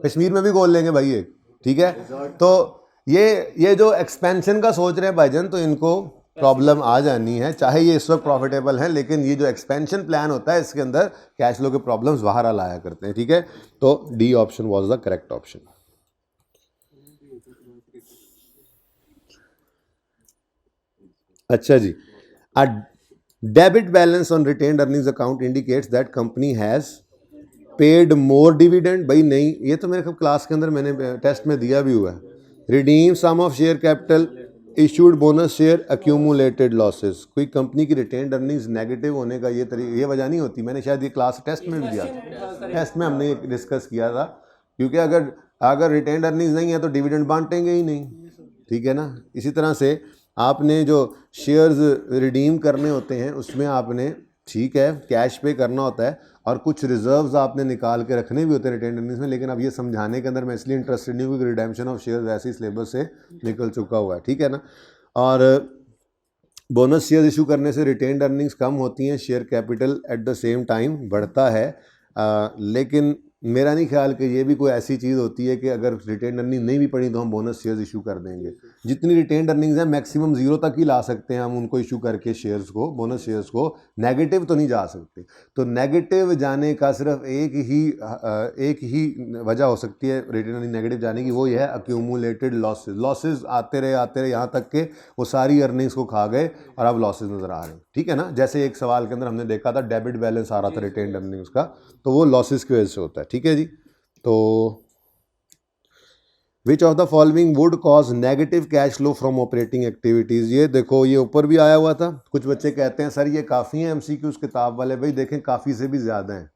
कश्मीर में भी खोल लेंगे भाई एक, ठीक है। तो ये जो एक्सपेंशन का सोच रहे हैं भाईजान, तो इनको प्रॉब्लम आ जानी है, चाहे ये इस वक्त प्रॉफिटेबल है, लेकिन ये जो एक्सपेंशन प्लान होता है इसके अंदर कैश फ्लो के प्रॉब्लम्स बाहर आ लाया करते हैं, ठीक है। तो D option was the correct option. अच्छा जी, a debit balance on retained earnings account indicates that company has paid more dividend. भाई नहीं, ये तो मेरे क्लास के अंदर मैंने टेस्ट में दिया भी हुआ है। Redeem some of share capital, issued bonus share, accumulated losses. कोई कंपनी की रिटेन्ड अर्निंग्स नेगेटिव होने का ये वजह नहीं होती, मैंने शायद ये क्लास टेस्ट में भी दिया था, टेस्ट में हमने डिस्कस किया था, क्योंकि अगर रिटेन्ड अर्निंग्स नहीं है तो डिविडेंड बांटेंगे ही नहीं, ठीक है ना। इसी तरह से आपने जो शेयर्स रिडीम करने होते हैं उसमें आपने, ठीक है, कैश पे करना होता है और कुछ रिजर्व्स आपने निकाल के रखने भी होते हैं रिटेन्ड अर्निंग्स में, लेकिन अब ये समझाने के अंदर मैं इसलिए इंटरेस्टेड नहीं हूँ कि रिडेम्पशन ऑफ शेयर्स ऐसी सिलेबस से निकल चुका हुआ है, ठीक है ना। और बोनस शेयर इशू करने से रिटेन्ड अर्निंग्स कम होती हैं, share capital at the same time बढ़ता है। लेकिन मेरा नहीं ख्याल कि ये भी कोई ऐसी चीज़ होती है कि अगर रिटेन्ड अर्निंग नहीं भी पड़ी तो हम बोनस शेयर्स इशू कर देंगे। जितनी रिटेन्ड अर्निंग्स हैं मैक्सिमम 0 तक ही ला सकते हैं हम उनको इशू करके शेयर्स को, बोनस शेयर्स को। नेगेटिव तो नहीं जा सकते। तो नेगेटिव जाने का सिर्फ एक ही वजह हो सकती है रिटेन्ड अर्निंग नेगेटिव जाने की, वो ये है अक्यूमुलेटेड लॉसेज आते रहे यहाँ तक के वो सारी अर्निंग्स को खा गए और अब लॉसेज नज़र आ रहे हैं। ठीक है ना, जैसे एक सवाल के अंदर हमने देखा था डेबिट बैलेंस आ रहा था रिटेन्ड अर्निंग्स का, तो वो लॉसेस की वजह से होता है। ठीक है जी। तो विच of the following would cause negative cash flow from operating activities. ये देखो ये ऊपर भी आया हुआ था। कुछ बच्चे कहते हैं सर ये काफ़ी हैं एमसीक्यूज़ किताब वाले। भाई देखें काफ़ी से भी ज़्यादा हैं।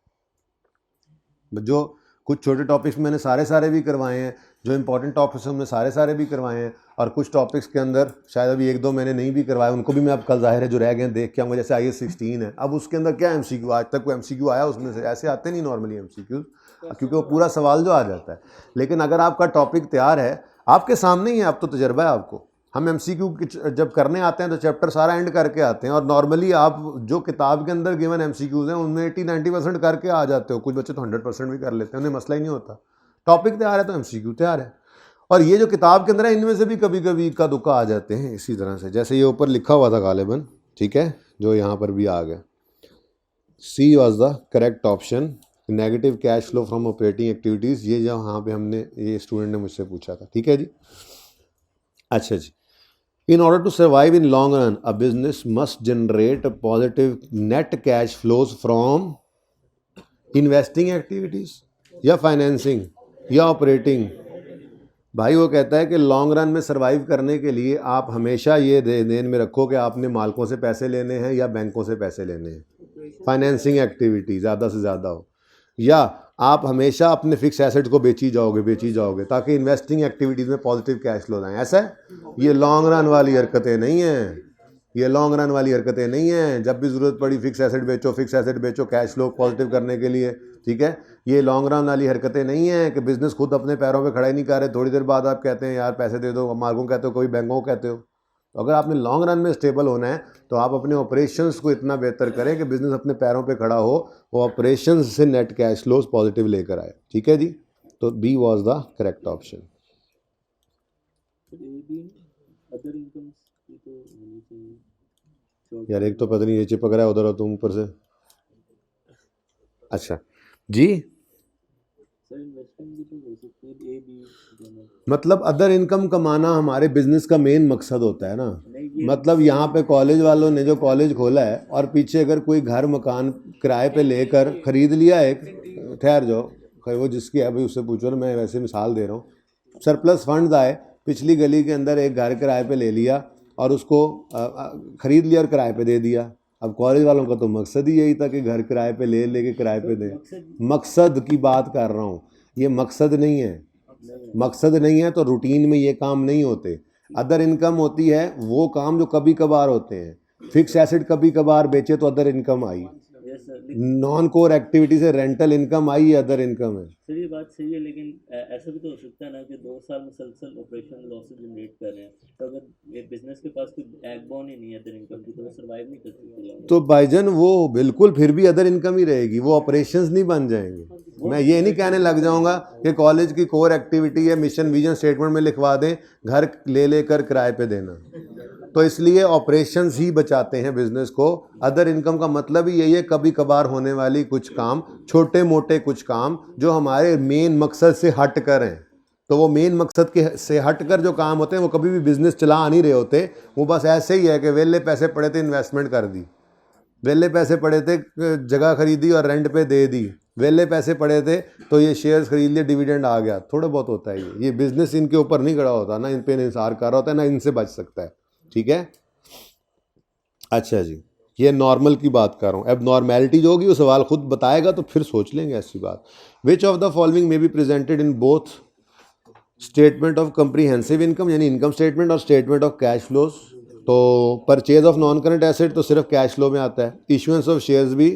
जो कुछ छोटे टॉपिक्स मैंने सारे भी करवाए हैं, जो इंपॉर्टेंट टॉपिक्स हमने सारे भी करवाए हैं, और कुछ टॉपिक्स के अंदर शायद अभी 1-2 मैंने नहीं भी करवाए, उनको भी मैं अब कल ज़ाहिर है जो रह गए देख के आऊँगा। जैसे IAS 16 है, अब उसके अंदर क्या एमसीक्यू, आज तक कोई एमसीक्यू आया उसमें से? ऐसे आते नहीं नॉर्मली एमसीक्यू, क्योंकि वो पूरा सवाल जो आ जाता है। लेकिन अगर आपका टॉपिक तैयार है, आपके सामने ही है, अब तो तजर्बा है आपको। हम एमसीक्यू जब करने आते हैं तो चैप्टर सारा एंड करके आते हैं, और नॉर्मली आप जो किताब के अंदर गिवन एमसीक्यूज़ हैं उनमें 80-90% करके आ जाते हो। कुछ बच्चे तो 100% भी कर लेते हैं, उन्हें मसला ही नहीं होता। टॉपिक तैयार है तो एमसीक्यू तैयार है। और ये जो किताब के अंदर है इनमें से भी कभी कभी इक्का दुक्का आ जाते हैं इसी तरह से, जैसे ये ऊपर लिखा हुआ था गालिबन। ठीक है, जो यहाँ पर भी आ गया। C was the correct option, negative cash flow from operating activities. ये जो यहाँ पे हमने, ये स्टूडेंट ने मुझसे पूछा था। ठीक है जी। अच्छा जी। In order to survive in long run, a business must generate a positive net cash flows from investing activities या फाइनेंसिंग या ऑपरेटिंग। भाई वो कहता है कि लॉन्ग रन में सर्वाइव करने के लिए आप हमेशा ये ध्यान में रखो कि आपने मालिकों से पैसे लेने हैं या बैंकों से पैसे लेने हैं। फाइनेंसिंग एक्टिविटी ज़्यादा से ज़्यादा हो, या आप हमेशा अपने फिक्स एसेट को बेची जाओगे ताकि इन्वेस्टिंग एक्टिविटीज़ में पॉजिटिव कैश फ्लो आए। ऐसा है, ये लॉन्ग रन वाली हरकतें नहीं हैं। जब भी ज़रूरत पड़ी फिक्स एसेट बेचो कैश फ्लो पॉजिटिव करने के लिए। ठीक है, ये लॉन्ग रन वाली हरकतें नहीं हैं कि बिज़नेस खुद अपने पैरों पे खड़ा ही नहीं कर रहे, थोड़ी देर बाद आप कहते हैं यार पैसे दे दो, मार्गों कहते हो, कभी बैंकों को कहते हो। तो अगर आपने लॉन्ग रन में स्टेबल होना है तो आप अपने ऑपरेशंस को इतना बेहतर करें कि बिज़नेस अपने पैरों पे खड़ा हो, वो ऑपरेशंस से नेट कैश फ्लोज पॉजिटिव लेकर आए। ठीक है जी। तो B was the correct option. यार एक तो पता नहीं ये चिपक रहा है उधर और तुम ऊपर से। अच्छा जी, मतलब अदर इनकम कमाना हमारे बिजनेस का मेन मकसद होता है ना। मतलब यहाँ पे कॉलेज वालों ने जो कॉलेज खोला है और पीछे अगर कोई घर मकान किराए पे लेकर ख़रीद लिया है, ठहर जाओ, वो जिसकी है भाई उससे पूछो ना, मैं वैसे मिसाल दे रहा हूँ। सरप्लस फंड्स आए, पिछली गली के अंदर एक घर किराए पे ले लिया और उसको ख़रीद लिया और किराए पे दे दिया। अब कॉलेज वालों का तो मकसद ही यही था कि घर किराए पे लेके किराए पे दें। मकसद की बात कर रहा हूँ, ये मकसद नहीं है तो रूटीन में ये काम नहीं होते। अदर इनकम होती है वो काम जो कभी कभार होते हैं। फिक्स एसेट कभी कभार बेचे तो अदर इनकम आई, नॉन कोर एक्टिविटी से रेंटल इनकम आई, ये अदर इनकम है। सर ये बात सही है, लेकिन ऐसा भी तो हो सकता है ना कि 2 साल मुसलसल ऑपरेशन लॉसेस जनरेट कर रहे हैं, तो अगर ये बिजनेस के पास कोई बैकबोन ही नहीं है अदर इनकम की तो वो सर्वाइव नहीं कर सकते। तो भाईजान वो बिल्कुल फिर भी अदर इनकम ही रहेगी, वो ऑपरेशंस नहीं बन जाएंगे। मैं ये नहीं कहने लग जाऊंगा कि कॉलेज की कोर एक्टिविटी है मिशन विजन स्टेटमेंट में लिखवा दें घर ले लेकर किराए पे देना, तो इसलिए ऑपरेशंस ही बचाते हैं बिजनेस को। अदर इनकम का मतलब ही यही है कभी कभार होने वाली कुछ काम, छोटे मोटे कुछ काम जो हमारे मेन मकसद से हट कर हैं। तो वो मेन मकसद के से हट कर जो काम होते हैं वो कभी भी बिजनेस चला नहीं रहे होते, वो बस ऐसे ही है कि वेले पैसे पड़े थे इन्वेस्टमेंट कर दी, वेले पैसे पड़े थे जगह खरीदी और रेंट पे दे दी, वेले पैसे पड़े थे तो ये शेयर्स खरीद लिए डिविडेंड आ गया। थोड़ा बहुत होता है ये बिजनेस इनके ऊपर नहीं खड़ा होता ना, इन पे इंसार कर रहा होता है ना इनसे बच सकता है। ठीक है, अच्छा जी, ये नॉर्मल की बात कर रहा हूँ। अब नॉर्मेलिटी जो होगी वो सवाल खुद बताएगा तो फिर सोच लेंगे ऐसी बात। विच of the following may be presented in both statement of comprehensive income यानी इनकम स्टेटमेंट और स्टेटमेंट ऑफ कैश फ्लोज। तो purchase of non current asset तो सिर्फ कैश फ्लो में आता है, इशुएंस ऑफ शेयर्स भी,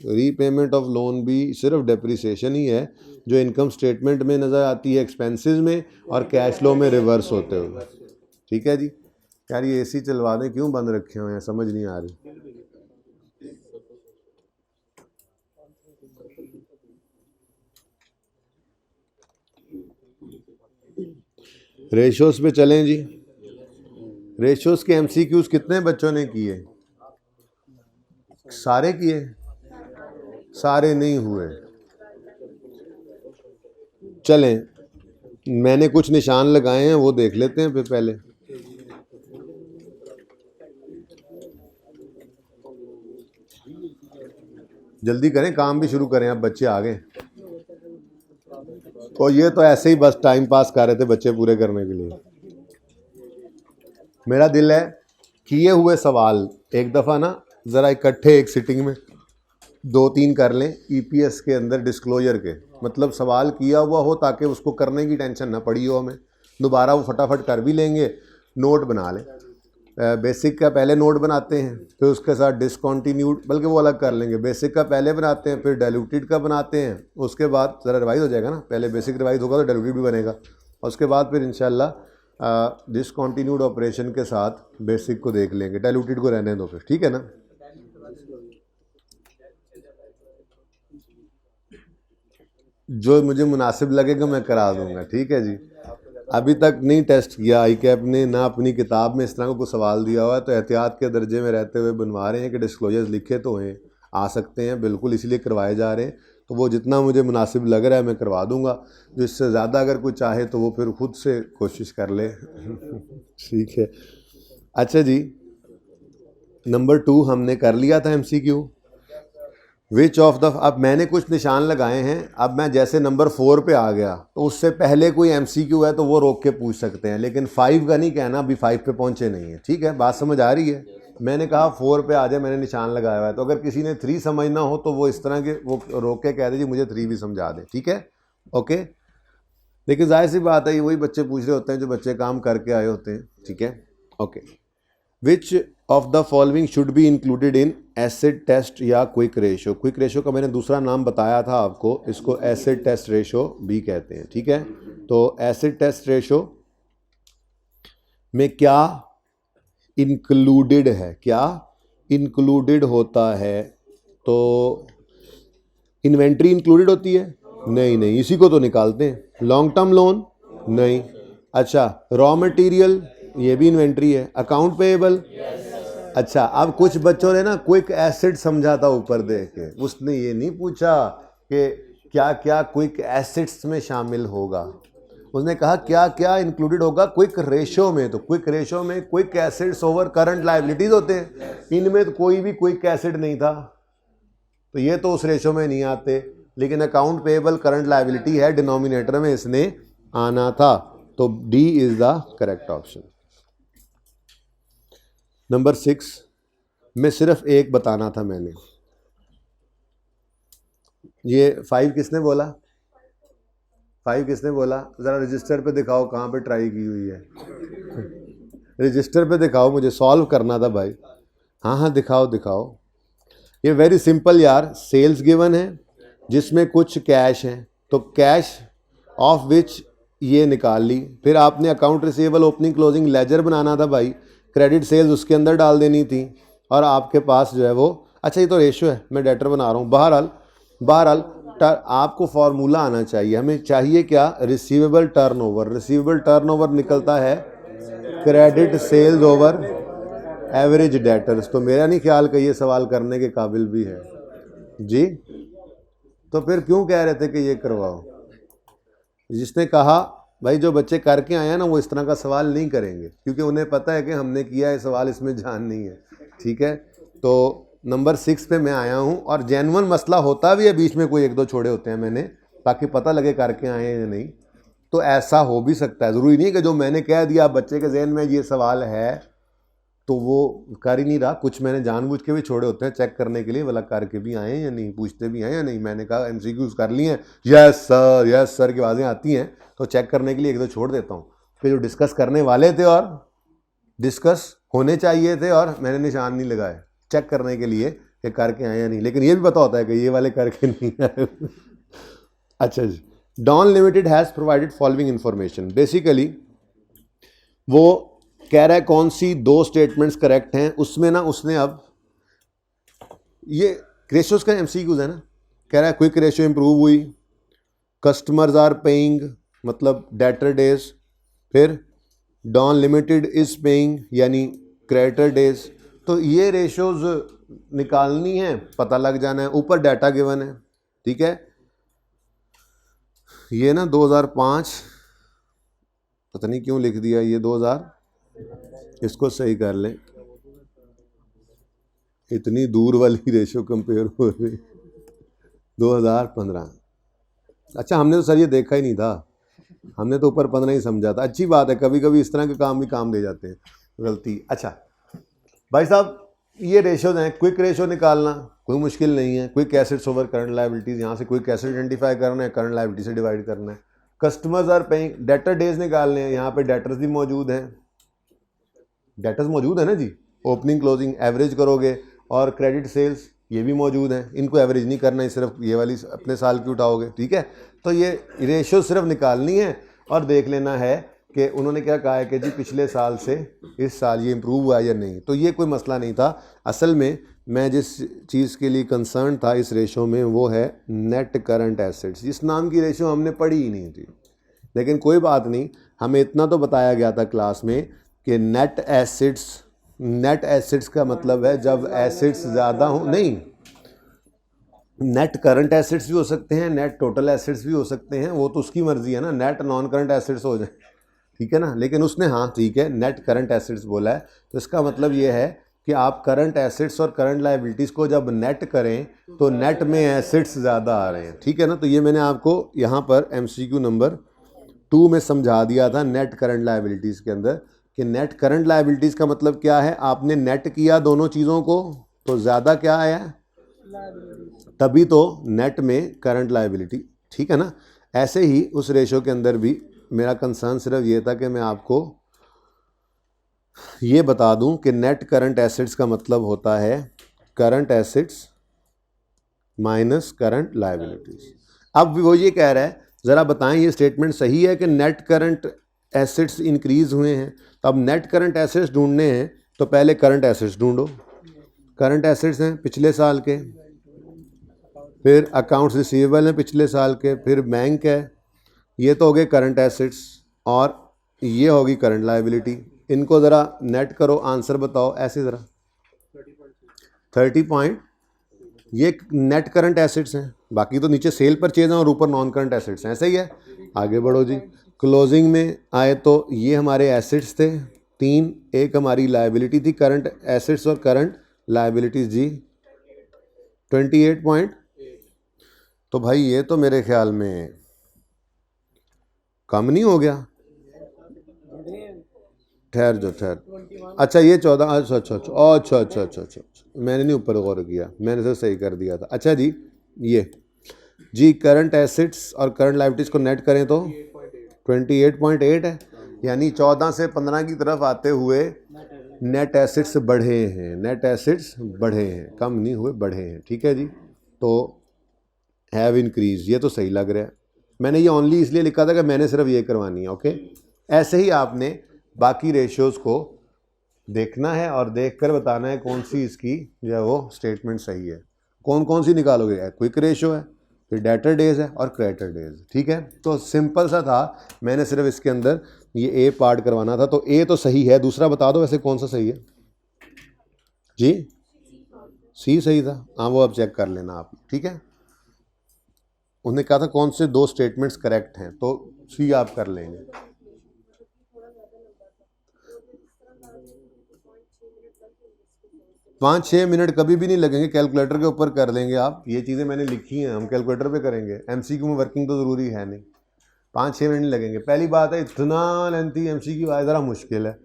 रीपेमेंट ऑफ लोन भी सिर्फ डेप्रिसिएशन ही है जो इनकम स्टेटमेंट में नज़र आती है एक्सपेंसेस में और कैश फ्लो में रिवर्स होते हुए। ठीक है जी। यार ये एसी चलवा दें, क्यों बंद रखे हुए हैं, समझ नहीं आ रही। रेशोस पे चलें जी। रेशोस के एमसीक्यूज कितने बच्चों ने किए? सारे किए? सारे नहीं हुए। चलें, मैंने कुछ निशान लगाए हैं, वो देख लेते हैं फिर पहले। जल्दी करें, काम भी शुरू करें, अब बच्चे आ गए। तो ये तो ऐसे ही बस टाइम पास कर रहे थे बच्चे पूरे करने के लिए। मेरा दिल है किए हुए सवाल एक दफ़ा ना ज़रा इकट्ठे एक सिटिंग में 2-3 कर लें, ईपीएस के अंदर डिस्क्लोजर के, मतलब सवाल किया हुआ हो ताकि उसको करने की टेंशन ना पड़ी हो हमें, दोबारा वो फटाफट कर भी लेंगे। नोट बना लें, बेसिक का पहले नोट बनाते हैं, फिर उसके साथ डिसकॉन्टीन्यूड, बल्कि वो अलग कर लेंगे, बेसिक का पहले बनाते हैं, फिर डाइल्यूटेड का बनाते हैं, उसके बाद ज़रा रिवाइज हो जाएगा ना, पहले बेसिक रिवाइज होगा तो डाइल्यूटेड भी बनेगा, और उसके बाद फिर इंशाल्लाह डिसकॉन्टीन्यूड ऑपरेशन के साथ बेसिक को देख लेंगे, डाइल्यूटेड को रहने दो फिर, ठीक है ना। जो मुझे मुनासिब लगेगा मैं करा दूंगा, ठीक है जी। अभी तक नहीं टेस्ट किया आई कैप ने, ना अपनी किताब में इस तरह का कोई सवाल दिया हुआ है, तो एहतियात के दर्जे में रहते हुए बनवा रहे हैं कि डिस्क्लोजर्स लिखे तो हैं, आ सकते हैं, बिल्कुल इसलिए करवाए जा रहे हैं। तो वो जितना मुझे मुनासिब लग रहा है मैं करवा दूंगा, जो इससे ज़्यादा अगर कोई चाहे तो वो फिर खुद से कोशिश कर ले। ठीक है, अच्छा जी। नंबर 2 हमने कर लिया था MCQ। विच ऑफ द, अब मैंने कुछ निशान लगाए हैं, अब मैं जैसे नंबर 4 पे आ गया तो उससे पहले कोई MCQ है तो वो रोक के पूछ सकते हैं, लेकिन 5 का नहीं कहना, अभी 5 पे पहुंचे नहीं है, ठीक है, बात समझ आ रही है। मैंने कहा 4 पे आ जाए, मैंने निशान लगाया हुआ है, तो अगर किसी ने 3 समझना हो तो वो इस तरह के वो रोक के कह दे जी मुझे 3 भी समझा दे, ठीक है, ओके। लेकिन जाहिर सी बात है ये वही बच्चे पूछ रहे होते हैं जो बच्चे काम करके आए होते हैं, ठीक है, okay. Which of the following should be included in acid test या क्विक रेशो। क्विक रेशो का मैंने दूसरा नाम बताया था आपको, इसको एसिड टेस्ट रेशो भी कहते हैं, ठीक है। तो एसिड टेस्ट रेशो में क्या इंक्लूडेड है, क्या इंक्लूडेड होता है? तो इन्वेंट्री इंक्लूडेड होती है? नहीं नहीं, इसी को तो निकालते हैं। Long term loan? नहीं। अच्छा, रॉ मटेरियल, ये भी इन्वेंट्री है। Account payable? अच्छा, अब कुछ बच्चों ने ना क्विक एसिड समझा था ऊपर देख के, उसने ये नहीं पूछा कि क्या क्या क्विक एसिड्स में शामिल होगा, उसने कहा क्या क्या इंक्लूडेड होगा क्विक रेशो में। तो क्विक रेशो में quick acids over current liabilities होते हैं, इनमें तो कोई भी क्विक एसिड नहीं था, तो ये तो उस रेशो में नहीं आते। लेकिन अकाउंट पेएबल करंट लायबिलिटी है, डिनोमिनेटर में इसने आना था, तो D is the correct option. Number 6 में सिर्फ एक बताना था मैंने, ये 5 किसने बोला? 5 किसने बोला? ज़रा रजिस्टर पे दिखाओ कहाँ पे ट्राई की हुई है। रजिस्टर पे दिखाओ, मुझे सॉल्व करना था भाई। हाँ हाँ दिखाओ दिखाओ। ये वेरी सिंपल यार, सेल्स गिवन है जिसमें कुछ कैश है, तो कैश ऑफ विच ये निकाल ली, फिर आपने account receivable opening closing ledger बनाना था भाई, क्रेडिट सेल्स उसके अंदर डाल देनी थी, और आपके पास जो है वो, अच्छा ये तो रेशो है, मैं डेटर बना रहा हूँ। बहरहाल आपको फॉर्मूला आना चाहिए, हमें चाहिए क्या? Receivable turnover. रिसीवेबल टर्नओवर निकलता है credit sales over average debtors. तो मेरा नहीं ख्याल कि ये सवाल करने के काबिल भी है जी, तो फिर क्यों कह रहे थे कि ये करवाओ? जिसने कहा भाई जो बच्चे करके आए हैं ना वो इस तरह का सवाल नहीं करेंगे, क्योंकि उन्हें पता है कि हमने किया है सवाल, इसमें जान नहीं है, ठीक है। तो नंबर 6 पे मैं आया हूँ, और जेन्युइन मसला होता भी है, बीच में कोई 1-2 छोड़े होते हैं मैंने, ताकि पता लगे करके आए हैं या नहीं, तो ऐसा हो भी सकता है। ज़रूरी नहीं कि जो मैंने कह दिया बच्चे के जहन में ये सवाल है तो वो कर ही नहीं रहा, कुछ मैंने जानबूझ के भी छोड़े होते हैं चेक करने के लिए, वाला करके भी आए हैं या नहीं, पूछते भी हैं या नहीं। मैंने कहा MCQs कर लिए हैं, यस सर की आवाज़ें आती हैं, तो चेक करने के लिए 1-2 छोड़ देता हूँ। फिर जो डिस्कस करने वाले थे और डिस्कस होने चाहिए थे और मैंने निशान नहीं लगाए चेक करने के लिए कि करके आए या नहीं, लेकिन ये भी पता होता है कि ये वाले करके नहीं आए। अच्छा जी, Dawn limited has provided following information. Basically वो कह रहा है कौन सी दो स्टेटमेंट्स करेक्ट हैं, उसमें ना उसने अब ये रेशियोज का एमसीक्यूज है ना, कह रहा है क्विक रेशियो इंप्रूव हुई, कस्टमर्स आर पेइंग मतलब डेटर डेज, फिर डॉन लिमिटेड इज पेइंग यानी क्रेडिटर डेज। तो ये रेशियोज निकालनी है, पता लग जाना है, ऊपर डाटा गिवन है, ठीक है। ये ना 2005 पता नहीं क्यों लिख दिया, ये 2000, इसको सही कर लें, इतनी दूर वाली रेशियो कंपेयर हो रही 2015। अच्छा हमने तो सर ये देखा ही नहीं था, हमने तो ऊपर 15 ही समझा था। अच्छी बात है, कभी कभी इस तरह के काम भी काम दे जाते हैं, गलती। अच्छा भाई साहब ये रेशियोज हैं, क्विक रेशियो निकालना कोई मुश्किल नहीं है, quick assets over current liabilities, यहाँ से क्विक एसेट आइडेंटिफाई करना है, करंट लायबिलिटी से डिवाइड करना है। Customers are paying, debtor days निकालने हैं, यहाँ पे डेटर्स भी मौजूद हैं, डेटर्स मौजूद है ना जी, ओपनिंग क्लोजिंग एवरेज करोगे, और क्रेडिट सेल्स ये भी मौजूद हैं, इनको एवरेज नहीं करना है, सिर्फ ये वाली अपने साल की उठाओगे, ठीक है। तो ये रेशियो सिर्फ निकालनी है और देख लेना है कि उन्होंने क्या कहा है कि जी पिछले साल से इस साल ये इम्प्रूव हुआ या नहीं। तो ये कोई मसला नहीं था। असल में मैं जिस चीज़ के लिए कंसर्न था इस रेशो में वो है नेट करंट एसेट्स। इस नाम की रेशो हमने पढ़ी ही नहीं थी, लेकिन कोई बात नहीं, हमें इतना तो बताया गया था क्लास में कि नेट एसेट्स का मतलब है जब एसेट्स ज़्यादा हो, नहीं नेट करंट एसेट्स भी हो सकते हैं, नेट टोटल एसेट्स भी हो सकते हैं, वो तो उसकी मर्जी है ना, नेट नॉन करंट एसेट्स हो जाए, ठीक है ना। लेकिन उसने हाँ ठीक है नेट करंट एसेट्स बोला है, तो इसका मतलब ये है कि आप करंट एसेट्स और करंट लायबिलिटीज़ को जब नेट करें तो नेट में एसेट्स ज़्यादा आ रहे हैं, ठीक है ना। तो ये मैंने आपको यहाँ पर MCQ नंबर 2 में समझा दिया था नेट करंट लायबिलिटीज़ के अंदर कि नेट करंट लायबिलिटीज़ का मतलब क्या है, आपने नेट किया दोनों चीज़ों को तो ज़्यादा क्या आया, तभी तो नेट में करंट लायबिलिटी, ठीक है ना। ऐसे ही उस रेशो के अंदर भी मेरा कंसर्न सिर्फ ये था कि मैं आपको ये बता दूं कि नेट करंट एसेट्स का मतलब होता है current assets minus current liabilities. अब वो ये कह रहा है ज़रा बताएं ये स्टेटमेंट सही है कि नेट करंट एसेट्स इंक्रीज़ हुए हैं। तो अब नेट करंट एसेट्स ढूंढने हैं तो पहले करंट एसेट्स ढूंढो, करंट एसेट्स हैं पिछले साल के, फिर अकाउंट्स रिसीवेबल हैं पिछले साल के, फिर बैंक है, ये तो हो गए करंट एसेट्स और ये होगी करंट लायबिलिटी। इनको ज़रा नेट करो, आंसर बताओ ऐसे ज़रा 30 ये नेट करंट एसेट्स हैं, बाकी तो नीचे सेल परचेज हैं और ऊपर नॉन करंट एसेट्स हैं, ऐसा ही है। आगे बढ़ो जी, क्लोजिंग में आए तो ये हमारे एसेट्स थे 3, एक हमारी लायबिलिटी थी, करंट एसेट्स और करंट लायबिलिटीज जी 28 तो भाई ये तो मेरे ख्याल में कम नहीं हो गया, ठहर। अच्छा ये 14, अच्छा मैंने नहीं ऊपर गौर किया, मैंने तो सही कर दिया था। अच्छा जी ये जी करंट एसेट्स और करंट लायबिलिटीज़ को नेट करें तो 28.8 है, यानी 14 से 15 की तरफ आते हुए नेट एसेट्स बढ़े हैं, नेट एसेट्स बढ़े हैं, कम नहीं हुए, बढ़े हैं, ठीक है जी। तो हैव इंक्रीज, ये तो सही लग रहा है। मैंने ये ओनली इसलिए लिखा था कि मैंने सिर्फ ये करवानी है, ओके। ऐसे ही आपने बाकी रेशियोज़ को देखना है और देखकर बताना है कौन सी इसकी जो है वो स्टेटमेंट सही है। कौन कौन सी निकालोगे, क्विक रेशियो है, फिर डेटर डेज है और क्रेडिटर डेज, ठीक है। तो सिंपल सा था, मैंने सिर्फ इसके अंदर ये ए पार्ट करवाना था। तो ए तो सही है, दूसरा बता दो वैसे कौन सा सही है जी, सी सही था, हाँ वो अब चेक कर लेना आप, ठीक है। उन्होंने कहा था कौन से 2 स्टेटमेंट्स करेक्ट हैं, तो सी आप कर लेंगे। पाँच 6 मिनट कभी भी नहीं लगेंगे, कैलकुलेटर के ऊपर कर लेंगे आप, ये चीज़ें मैंने लिखी हैं, हम कैलकुलेटर पे करेंगे। MCQ में वर्किंग तो ज़रूरी है नहीं, 5-6 मिनट नहीं लगेंगे। पहली बात है इतना लेंथी MCQ आए ज़रा मुश्किल है,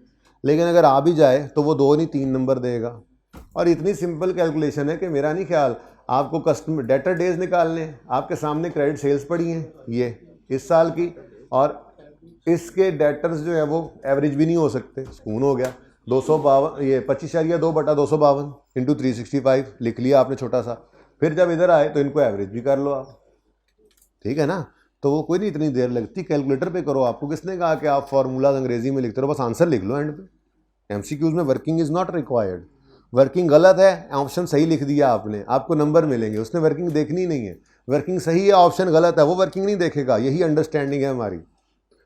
लेकिन अगर आ भी जाए तो वो 2 नहीं 3 नंबर देगा। और इतनी सिंपल कैलकुलेशन है कि मेरा नहीं ख्याल आपको कस्टमर डेटर डेज निकालने हैं, आपके सामने क्रेडिट सेल्स पड़ी हैं ये इस साल की, और इसके डेटर्स जो है वो एवरेज भी नहीं हो सकते, सुकून हो गया 252, ये 25.2/252 इंटू 365 लिख लिया आपने छोटा सा। फिर जब इधर आए तो इनको एवरेज भी कर लो आप, ठीक है ना। तो वो कोई नहीं इतनी देर लगती, कैलकुलेटर पे करो। आपको किसने कहा कि आप फार्मूलाज अंग्रेजी में लिखते रहो, बस आंसर लिख लो एंड पे, एमसीक्यूज में working is not required. Working गलत है, ऑप्शन सही लिख दिया आपने, आपको नंबर मिलेंगे, उसने वर्किंग देखनी नहीं है। वर्किंग सही है, ऑप्शन गलत है, वो वर्किंग नहीं देखेगा। यही अंडरस्टैंडिंग है हमारी।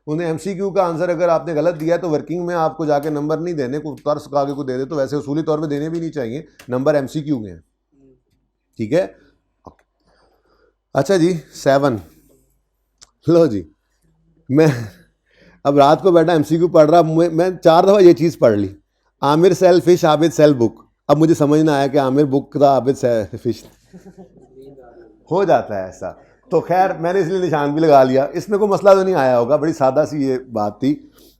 उन्हें एमसीक्यू का आंसर अगर आपने गलत दिया है तो वर्किंग में आपको जाके नंबर नहीं देने, को तर्स आगे को दे दे, तो वैसे उसूली तौर पे देने भी नहीं चाहिए, नंबर एमसीक्यू में है। ठीक है, अच्छा जी 7। लो जी, मैं अब रात को बैठा एमसीक्यू पढ़ रहा, मैं 4 दफ़ा ये चीज़ पढ़ ली, Aamir sell fish Abid sell book. अब मुझे समझ ना आया कि आमिर बुक था, आबिद सेल फिश। हो जाता है ऐसा, तो खैर मैंने इसलिए निशान भी लगा लिया। इसमें कोई मसला तो नहीं आया होगा, बड़ी सादा सी ये बात थी।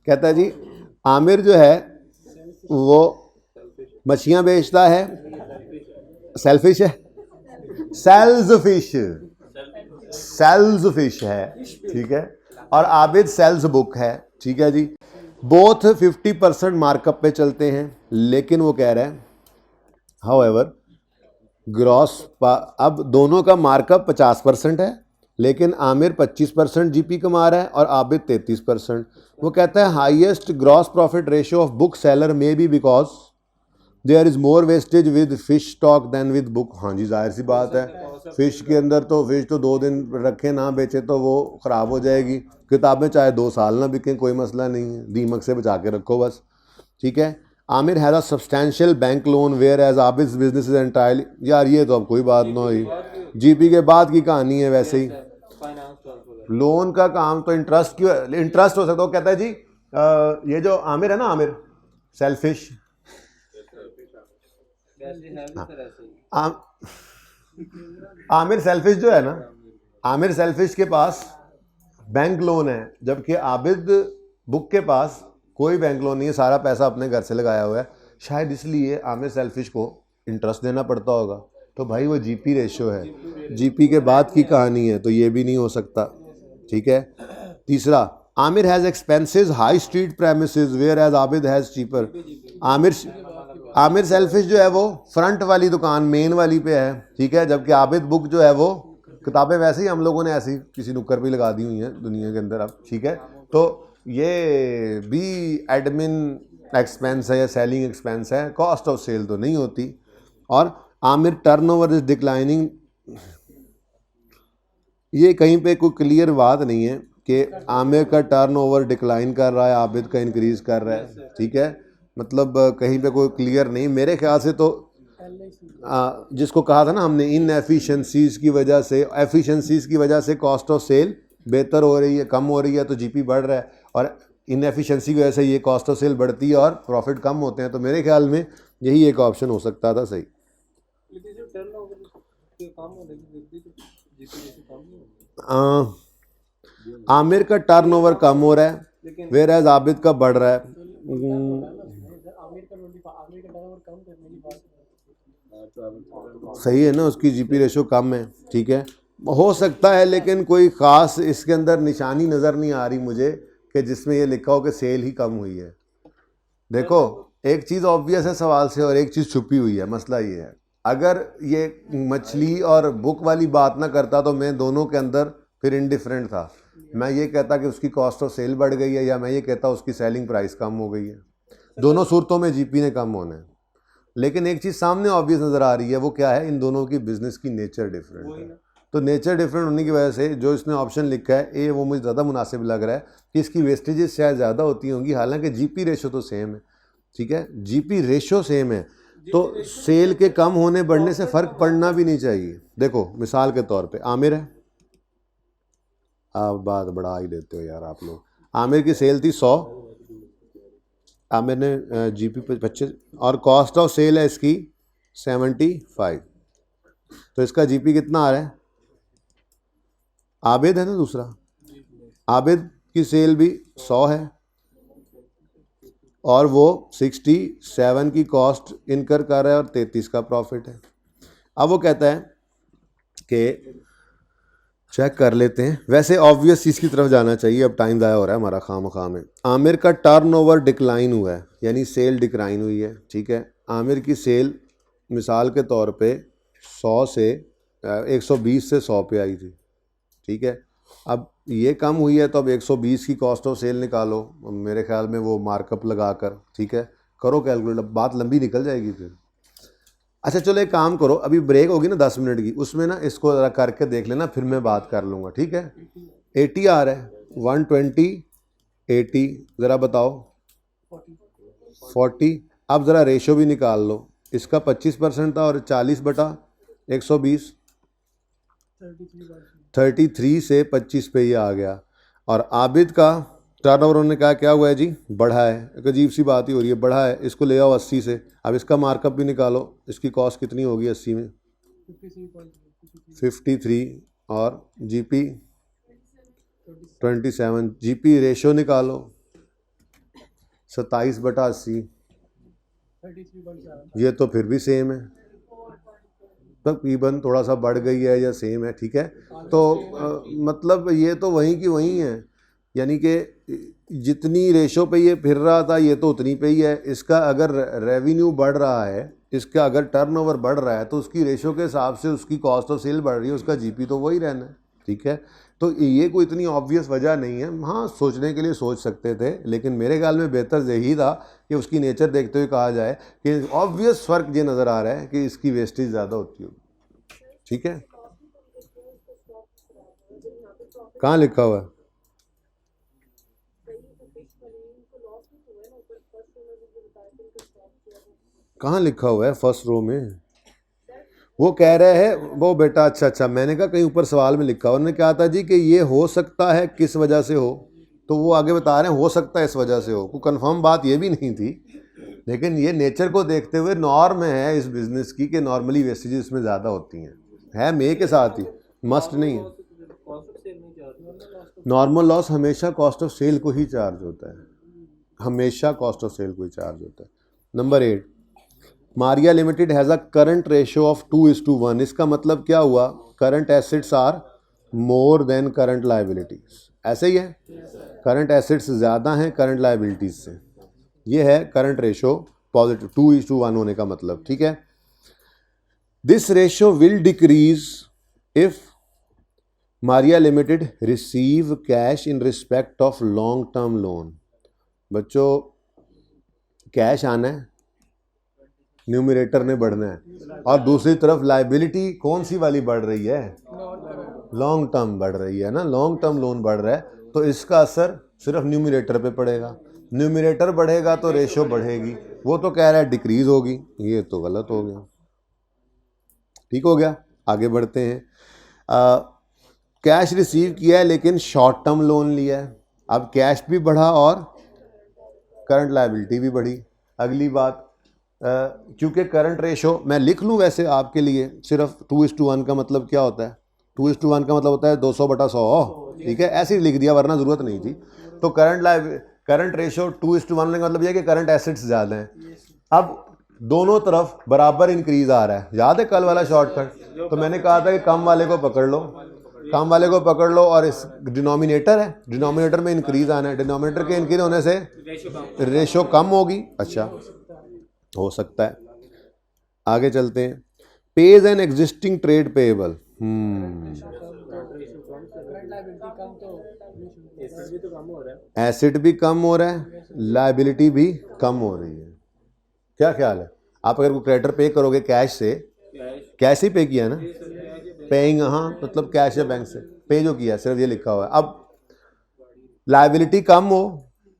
कहता है जी आमिर जो है वो मछलियाँ बेचता है, सेलफिश है, सेल्स फिश, सेल्स फिश है, ठीक है, और आबिद सेल्स बुक है, ठीक है जी। बोथ 50% मार्कअप पे चलते हैं, लेकिन वो कह रहा है हाउएवर ग्रॉस, अब दोनों का मार्कअप 50% है, लेकिन आमिर 25% जीपी कमा रहा है और आबिद 33%। वो कहता है highest gross profit ratio of book seller may be because there is more wastage with fish stock than with book. हाँ जी, जाहिर सी बात है, फ़िश के अंदर तो फिश तो 2 दिन रखे ना बेचे तो वो ख़राब हो जाएगी। किताबें चाहे 2 साल ना बिकें, कोई मसला नहीं है, दीमक से बचा के रखो बस, ठीक है। Aamir has a substantial bank loan whereas Abid's business is entirely. यार ये तो अब कोई बात ना हुई, जीपी के बाद की कहानी है। वैसे ही लोन का काम तो इंटरेस्ट हो सकता है। वो कहता है जी ये जो आमिर है ना, आमिर सेल्फिश, आमिर सेल्फिश जो है ना, आमिर सेल्फिश के पास बैंक लोन है, जबकि आबिद बुक के पास कोई बैंक लोन नहीं है, सारा पैसा अपने घर से लगाया हुआ है। शायद इसलिए आमिर सेल्फिश को इंटरेस्ट देना पड़ता होगा। तो भाई वो जीपी रेशियो है, जीपी के बाद की कहानी है, तो ये भी नहीं हो सकता, ठीक है। तीसरा, Aamir has expenses high street premises whereas Abid has cheaper. Aamir sells fish जो है वो फ्रंट वाली दुकान मेन वाली पे है, ठीक है, जबकि आबिद बुक जो है वो किताबें वैसे ही हम लोगों ने ऐसी किसी नुक्कर पे लगा दी हुई हैं दुनिया के अंदर अब, ठीक है। तो ये भी एडमिन एक्सपेंस है या सेलिंग एक्सपेंस है, कॉस्ट ऑफ सेल तो नहीं होती। और आमिर टर्नओवर इज डिक्लाइनिंग, ये कहीं पे कोई क्लियर बात नहीं है कि आमिर का टर्नओवर डिक्लाइन कर रहा है, आबिद का इंक्रीज कर रहा है, ठीक है। मतलब कहीं पे कोई क्लियर नहीं मेरे ख्याल से। तो जिसको कहा था ना हमने, इन एफिशिएंसीज की वजह से, एफिशिएंसीज की वजह से कॉस्ट ऑफ सेल बेहतर हो रही है, कम हो रही है, तो जीपी बढ़ रहा है, और इन एफिशिएंसी की वजह से ये कॉस्ट ऑफ सेल बढ़ती है और प्रॉफिट कम होते हैं। तो मेरे ख्याल में यही एक ऑप्शन हो सकता था सही। आमिर का टर्नओवर कम हो रहा है, वेयर एज आबिद का बढ़ रहा है। सही है ना, उसकी जीपी रेशो कम है, ठीक है, हो सकता है, लेकिन कोई ख़ास इसके अंदर निशानी नज़र नहीं आ रही मुझे कि जिसमें ये लिखा हो कि सेल ही कम हुई है। देखो एक चीज़ ऑब्वियस है सवाल से और एक चीज़ छुपी हुई है। मसला ये है, अगर ये मछली और बुक वाली बात ना करता तो मैं दोनों के अंदर फिर इनडिफरेंट था। मैं ये कहता कि उसकी कॉस्ट ऑफ सेल बढ़ गई है, या मैं ये कहता उसकी सेलिंग प्राइस कम हो गई है। दोनों सूरतों में जीपी ने कम होना है। लेकिन एक चीज़ सामने ऑब्वियस नज़र आ रही है, वो क्या है, इन दोनों की बिज़नेस की नेचर डिफरेंट है। तो नेचर डिफरेंट होने की वजह से जो इसने ऑप्शन लिखा है ए, वो मुझे ज़्यादा मुनासिब लग रहा है कि इसकी वेस्टेजेस शायद ज़्यादा होती होंगी, हालांकि जीपी रेशो तो सेम है, ठीक है, जीपी रेशो सेम है, तो सेल के कम होने बढ़ने से फ़र्क पड़ना भी नहीं चाहिए। देखो मिसाल के तौर पे आमिर है, आप बात बढ़ा ही देते हो यार आप लोग। आमिर की सेल थी 100, आमिर ने जीपी 25 और कॉस्ट ऑफ सेल है इसकी 75, तो इसका जीपी कितना आ रहा है? आबिद है ना दूसरा, आबिद की सेल भी 100 है और वो 67 की कॉस्ट इनकर कर रहा है और 33 का प्रॉफिट है। अब वो कहता है कि चेक कर लेते हैं, वैसे ऑब्वियस चीज़ की तरफ जाना चाहिए, अब टाइम ज़ाया हो रहा है हमारा खामखा में। आमिर का टर्नओवर डिक्लाइन हुआ है, यानी सेल डिक्लाइन हुई है, ठीक है। आमिर की सेल मिसाल के तौर पे 100 से 120 से 100 पे आई थी, ठीक है। अब ये कम हुई है तो अब 120 की कॉस्ट ऑफ सेल निकालो, मेरे ख्याल में वो मार्कअप लगा कर, ठीक है, करो कैलकुलेट, बात लंबी निकल जाएगी फिर। अच्छा चलो एक काम करो, अभी ब्रेक होगी ना 10 मिनट की, उसमें ना इसको ज़रा करके देख लेना, फिर मैं बात कर लूँगा, ठीक है। 80 आ रहा है, 120 80, ज़रा बताओ 40। अब ज़रा रेशो भी निकाल लो, इसका 25% था और 40/120, 33 से 25 पे ये आ गया। और आबिद का टर्नओवर उन्होंने कहा क्या हुआ है जी, बढ़ा है। एक अजीब सी बात ही हो रही है, बढ़ा है, इसको ले आओ 80 से। अब इसका मार्कअप भी निकालो, इसकी कॉस्ट कितनी होगी 80 में, 53 और जीपी 27। जीपी रेशो निकालो 27/80, ये तो फिर भी सेम है, तकरीबन थोड़ा सा बढ़ गई है या सेम है, ठीक है। तो मतलब ये तो वहीं की वहीं है, यानी कि जितनी रेशो पे ये फिर रहा था ये तो उतनी पे ही है। इसका अगर रेवेन्यू बढ़ रहा है, इसका अगर टर्नओवर बढ़ रहा है, तो उसकी रेशो के हिसाब से उसकी कॉस्ट ऑफ सेल बढ़ रही है, उसका जीपी तो वही रहना है, ठीक है। तो ये कोई इतनी ऑब्वियस वजह नहीं है, हाँ सोचने के लिए सोच सकते थे, लेकिन मेरे ख्याल में बेहतर यही था कि उसकी नेचर देखते हुए कहा जाए कि ऑब्वियस फ़र्क ये नज़र आ रहा है कि इसकी वेस्टेज ज़्यादा होती होगी, ठीक है। कहाँ लिखा हुआ है, कहाँ लिखा हुआ है फर्स्ट रो में? वो कह रहे हैं वो बेटा, अच्छा मैंने कहा कहीं ऊपर सवाल में लिखा, उन्होंने कहा था जी कि ये हो सकता है किस वजह से हो, तो वो आगे बता रहे हैं हो सकता है इस वजह से हो, कोई कंफर्म बात ये भी नहीं थी, लेकिन ये नेचर को देखते हुए नॉर्म है इस बिज़नेस की कि नॉर्मली वेस्टेजेस इसमें ज़्यादा होती हैं, मे के साथ ही, मस्ट नहीं है। नॉर्मल लॉस हमेशा कॉस्ट ऑफ सेल को ही चार्ज होता है, हमेशा कॉस्ट ऑफ सेल को ही चार्ज होता है। Number 8, Maria limited has a current ratio of 2:1। इसका मतलब क्या हुआ, current assets are more than current liabilities, ऐसे ही है, करंट एसेट्स ज़्यादा हैं करंट लाइबिलिटीज से, ये है करंट रेशो पॉजिटिव 2:1 होने का मतलब, ठीक है। This ratio will decrease if Maria limited receive cash in respect of long term loan. बच्चों कैश आना है, न्यूमरेटर ने बढ़ना है, और दूसरी तरफ लाइबिलिटी कौन सी वाली बढ़ रही है, लॉन्ग टर्म बढ़ रही है ना, लॉन्ग टर्म लोन बढ़ रहा है, तो इसका असर सिर्फ न्यूमरेटर पे पड़ेगा, न्यूमरेटर बढ़ेगा तो रेशो बढ़ेगी, वो तो कह रहा है डिक्रीज होगी, ये तो गलत हो गया, ठीक हो गया। आगे बढ़ते हैं, कैश रिसीव किया है लेकिन शॉर्ट टर्म लोन लिया है, अब कैश भी बढ़ा और करंट लाइबिलिटी भी बढ़ी। अगली बात, क्योंकि करंट रेशो मैं लिख लूँ वैसे आपके लिए, सिर्फ 2:1 का मतलब क्या होता है, 2:1 का मतलब होता है 200/100, ठीक है, ऐसे ही लिख दिया वरना ज़रूरत नहीं थी। तो करंट रेशो 2:1 का मतलब यह कि करंट एसेट्स ज़्यादा हैं, अब दोनों तरफ बराबर इंक्रीज आ रहा है। याद है कल वाला शॉर्टकट, तो मैंने कहा था कि कम वाले को पकड़ लो, कम वाले को पकड़ लो, और इस डिनोमिनेटर है, डिनोमिनेटर में इंक्रीज आना है, डिनोमिनेटर के इंक्रीज होने से रेशो कम होगी, अच्छा हो सकता है। आगे चलते हैं, page an existing trade payable, asset भी कम हो रहा है, लायबिलिटी भी कम हो रही है, क्या ख्याल है? आप अगर कोई क्रेडिटर पे करोगे कैश से, कैश ही पे किया ना, पेइंग, हाँ मतलब कैश या बैंक से पे जो किया, सिर्फ ये लिखा हुआ है। अब लायबिलिटी कम हो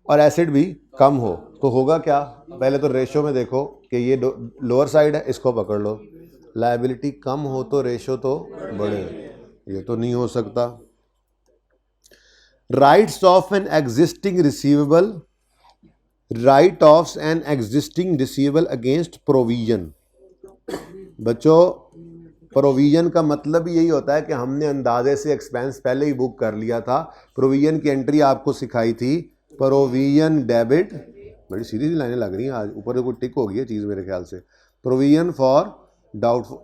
और एसेट भी कम हो तो होगा क्या, पहले तो रेशो में देखो कि ये लोअर साइड है, इसको पकड़ लो, लायबिलिटी कम हो तो रेशो तो बढ़े, ये तो नहीं हो सकता। Rights of an existing receivable, right of an existing receivable against provision. बच्चों प्रोविजन का मतलब यही होता है कि हमने अंदाजे से एक्सपेंस पहले ही बुक कर लिया था। प्रोविजन की एंट्री आपको सिखाई थी, प्रोविजन डेबिट, बड़ी सीधी सी लाइनें लग रही हैं आज, ऊपर कोई टिक हो गई है चीज़ मेरे ख्याल से, प्रोविजन फॉर डाउटफुल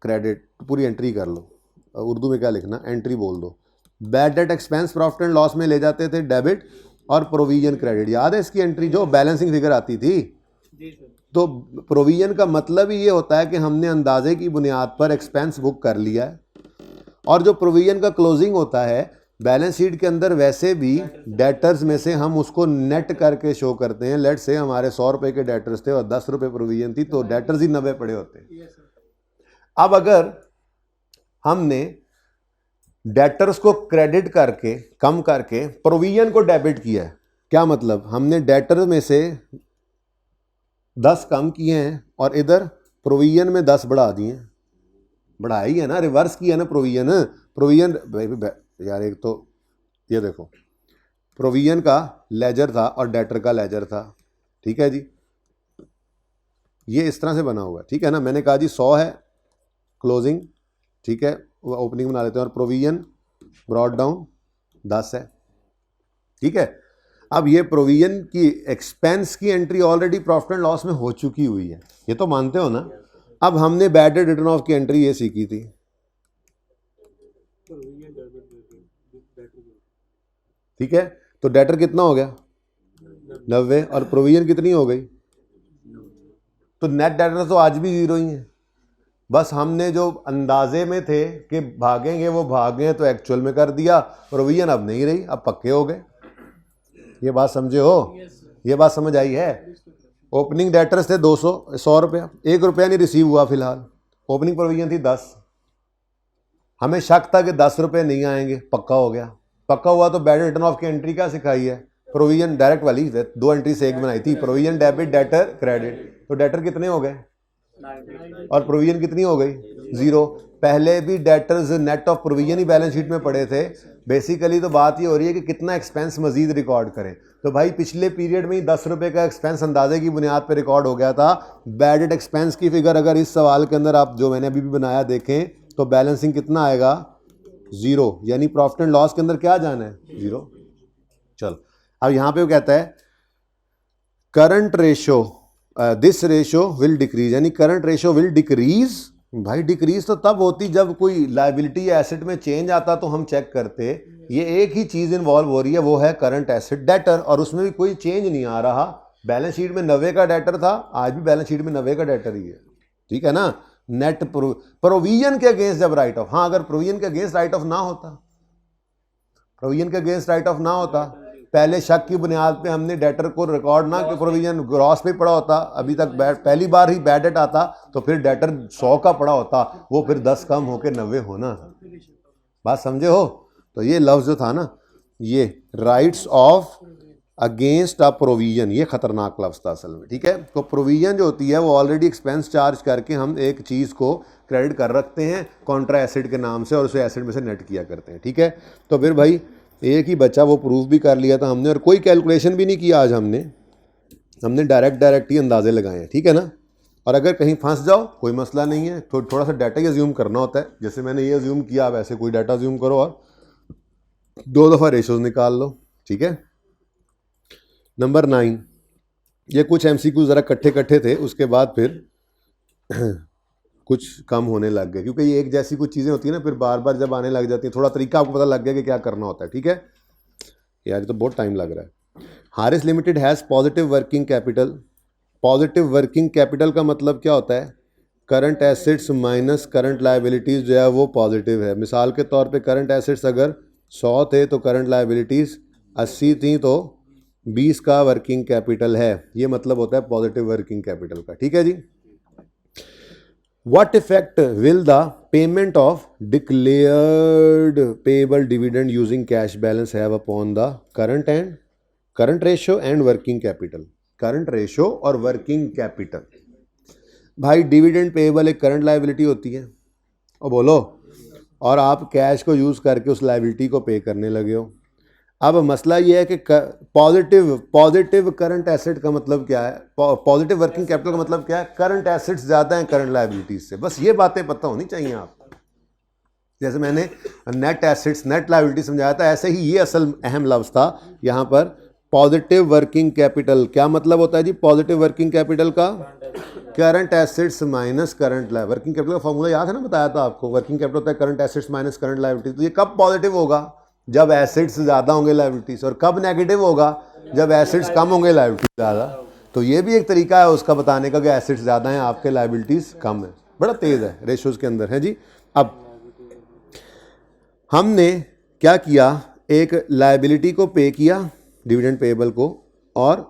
क्रेडिट, पूरी एंट्री कर लो, उर्दू में क्या लिखना, एंट्री बोल दो। Bad debt expense profit and loss में ले जाते थे डेबिट, और प्रोविजन क्रेडिट, याद है इसकी एंट्री जो बैलेंसिंग फिगर आती थी। तो प्रोविजन का मतलब ही ये होता है कि हमने अंदाजे की बुनियाद पर एक्सपेंस बुक कर लिया है, और जो प्रोविजन का क्लोजिंग होता है बैलेंस शीट के अंदर वैसे भी डेटर्स में से हम उसको नेट करके शो करते हैं। लेट से हमारे 100 रुपए के डेटर्स थे और 10 रुपए प्रोविजन थी, तो डेटर्स ही 90 पड़े होते हैं। अब अगर हमने डेटर्स को क्रेडिट करके कम करके प्रोविजन को डेबिट किया है, क्या मतलब, हमने डेटर में से 10 कम किए हैं और इधर प्रोविजन में 10 बढ़ा दिए हैं। बढ़ाया ही है ना, रिवर्स किया ना प्रोविजन। यार एक तो ये देखो, प्रोविजन का लेजर था और डेटर का लेजर था, ठीक है जी, ये इस तरह से बना हुआ है, ठीक है ना। मैंने कहा जी 100 है क्लोजिंग, ठीक है, वो ओपनिंग बना लेते हैं, और प्रोविजन ब्रॉट डाउन 10 है, ठीक है। अब ये प्रोविजन की एक्सपेंस की entry already profit and loss में हो चुकी हुई है, ये तो मानते हो ना। अब हमने बैड डेट रिटर्न ऑफ की एंट्री ये सीखी थी, ठीक है। तो डेटर कितना हो गया 90 और प्रोविजन कितनी हो गई, तो नेट डेटर तो आज भी 0 ही है। बस हमने जो अंदाजे में थे कि भागेंगे वो भाग गए, तो एक्चुअल में कर दिया, प्रोविजन अब नहीं रही, अब पक्के हो गए। ये बात समझे हो, ये बात समझ आई है। ओपनिंग डेटर्स थे 100 रुपया, 1 रुपया नहीं रिसीव हुआ फिलहाल, ओपनिंग प्रोविजन थी 10, हमें शक था कि 10 रुपये नहीं आएंगे, पक्का हो गया। पक्का हुआ तो बैड रिटर्न ऑफ की एंट्री क्या सिखाई है, प्रोविजन डायरेक्ट वाली, 2 एंट्री से एक बनाई थी, प्रोविजन डेबिट डेटर क्रेडिट। तो डेटर कितने हो गए और प्रोविजन कितनी हो गई 0। पहले भी debtors net of provision he balance sheet में पड़े थे। बेसिकली तो बात ये हो रही है कि कितना एक्सपेंस मजीद रिकॉर्ड करें। तो भाई पिछले पीरियड में ही 10 रुपये का एक्सपेंस अंदाजे की बुनियाद पर रिकॉर्ड हो गया था। बैडेड एक्सपेंस की फिगर अगर इस सवाल के अंदर आप जो मैंने अभी भी बनाया देखें, तो बैलेंसिंग कितना आएगा 0, यानी प्रॉफिट एंड लॉस के अंदर क्या जाना है 0। चल अब यहाँ पे वो कहता है current ratio, this ratio will decrease, यानी करंट रेशो विल डिक्रीज। भाई डिक्रीज तो तब होती जब कोई लायबिलिटी या एसेट में चेंज आता तो हम चेक करते। ये एक ही चीज इन्वॉल्व हो रही है, वो है करंट एसेट डेटर, और उसमें भी कोई चेंज नहीं आ रहा। बैलेंस शीट में 90 का डेटर था, आज भी बैलेंस शीट में 90 का डेटर ही है, ठीक है ना। नेट प्रोविजन के अगेंस्ट जब राइट ऑफ, हाँ अगर प्रोविजन के अगेंस्ट राइट ऑफ ना होता, प्रोविजन के अगेंस्ट राइट ऑफ ना होता, पहले शक की बुनियाद पे हमने डेटर को रिकॉर्ड ना कि प्रोविजन ग्रॉस पे पड़ा होता, अभी तक पहली बार ही बैड डेट आता, तो फिर डेटर 100 का पड़ा होता, वो फिर 10 कम होकर 90 होना था। बात समझे हो। तो ये लफ्ज जो था ना, ये rights of against a provision, ये खतरनाक लफ्ज था असल में, ठीक है। तो प्रोविजन जो होती है वो ऑलरेडी एक्सपेंस चार्ज करके हम एक चीज़ को क्रेडिट कर रखते हैं कॉन्ट्रा एसिड के नाम से, और उसे एसिड में से नेट किया करते हैं, ठीक है। तो फिर भाई एक ही बच्चा, वो प्रूफ भी कर लिया था हमने, और कोई कैलकुलेशन भी नहीं किया आज हमने डायरेक्ट ही अंदाजे लगाए हैं, ठीक है ना। और अगर कहीं फंस जाओ कोई मसला नहीं है, तो थोड़ा सा डाटा ही अज्यूम करना होता है, जैसे मैंने ये अज्यूम किया, वैसे कोई डाटा अज्यूम करो और 2 दफ़ा रेशोज निकाल लो, ठीक है। नंबर 9, ये कुछ MCQ ज़रा कट्ठे थे, उसके बाद फिर कुछ कम होने लग गए, क्योंकि ये एक जैसी कुछ चीज़ें होती हैं ना, फिर बार बार जब आने लग जाती हैं, थोड़ा तरीका आपको पता लग गया कि क्या करना होता है, ठीक है। यार ये तो बहुत टाइम लग रहा है। Haris limited has positive working capital. Positive working capital का मतलब क्या होता है, current assets minus current liabilities जो है वो पॉजिटिव है। मिसाल के तौर पे करंट एसेट्स अगर 100 थे तो करंट लायबिलिटीज़ 80 थी, तो 20 का वर्किंग कैपिटल है। ये मतलब होता है पॉजिटिव वर्किंग कैपिटल का, ठीक है जी। What effect will the payment of declared payable dividend using cash balance have upon the current ratio and working capital? Current ratio और working capital। भाई डिविडेंड पेएबल एक करंट लायबिलिटी होती है, और बोलो, और आप कैश को यूज़ करके उस लायबिलिटी को पे करने लगे हो। अब मसला ये है कि पॉजिटिव करंट एसेट का मतलब क्या है, पॉजिटिव वर्किंग कैपिटल का मतलब क्या है, करंट एसेट्स ज़्यादा हैं करंट लायबिलिटीज से। बस ये बातें पता होनी चाहिए आपको। जैसे मैंने नेट एसेट्स नेट लायबिलिटी समझाया था, ऐसे ही ये असल अहम लफ्ज़ था यहाँ पर, पॉजिटिव वर्किंग कैपिटल। क्या मतलब होता है जी पॉजिटिव वर्किंग कैपिटल का, current assets minus current liability. Working capital का फॉर्मूला याद है ना, बताया था आपको, वर्किंग कैपिटल होता है current assets minus current liability. तो ये कब पॉजिटिव होगा, जब एसेट्स ज़्यादा होंगे लायबिलिटीज, और कब नेगेटिव होगा, जब एसेट्स कम होंगे लायबिलिटीज ज़्यादा। तो ये भी एक तरीका है उसका बताने का कि एसेट्स ज़्यादा हैं आपके लायबिलिटीज कम है। बड़ा तेज़ है रेशोज़ के अंदर है जी। अब हमने क्या किया, एक लायबिलिटी को पे किया, डिविडेंड पेएबल को, और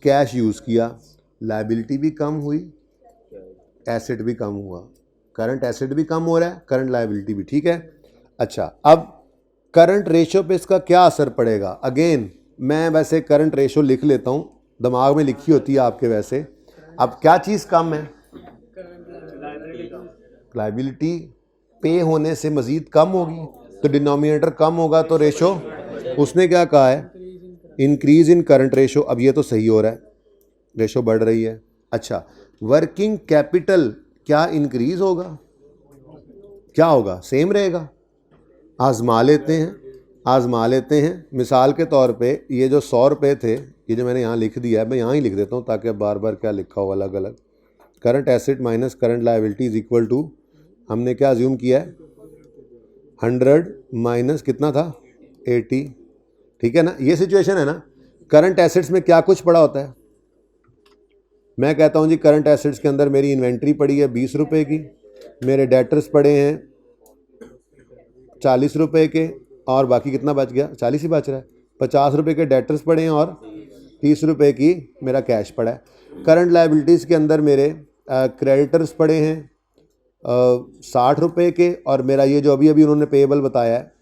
कैश यूज़ किया, लायबिलिटी भी कम हुई, एसेट भी कम हुआ, करंट एसेट भी कम हो रहा है, करंट लायबिलिटी भी, ठीक है। अच्छा, अब करंट रेशो पे इसका क्या असर पड़ेगा? अगेन मैं वैसे करंट रेशो लिख लेता हूँ, दिमाग में लिखी होती है आपके वैसे। अब क्या चीज़ कम है? लायबिलिटी पे होने से मज़ीद कम होगी, तो डिनोमिनेटर कम होगा तो रेशो, उसने क्या कहा है, इंक्रीज इन करंट रेशो। अब ये तो सही हो रहा है, रेशो बढ़ रही है। अच्छा, वर्किंग कैपिटल क्या इंक्रीज होगा? क्या होगा? सेम रहेगा? आजमा लेते हैं, आजमा लेते हैं। मिसाल के तौर पे ये जो 100 रुपये थे, ये जो मैंने यहाँ लिख दिया है, मैं यहाँ ही लिख देता हूँ ताकि अब बार बार क्या लिखा हो अलग अलग। Current asset minus current liability is equal to, हमने क्या अज्यूम किया है, 100 माइनस कितना था, 80, ठीक है ना। ये सिचुएशन है ना। करंट एसेट्स में क्या कुछ पड़ा होता है? मैं कहता हूँ जी करंट एसेट्स के अंदर मेरी इन्वेंट्री पड़ी है 20 रुपये की, मेरे डेटर्स पड़े हैं 40 रुपये के, और बाकी कितना बच गया, 40 ही बच रहा है। 50 रुपये के डेटर्स पड़े हैं और 30 रुपये की मेरा कैश पड़ा है। करंट लायबिलिटीज़ के अंदर मेरे क्रेडिटर्स पड़े हैं 60 रुपये के, और मेरा ये जो अभी अभी उन्होंने पेएबल बताया है,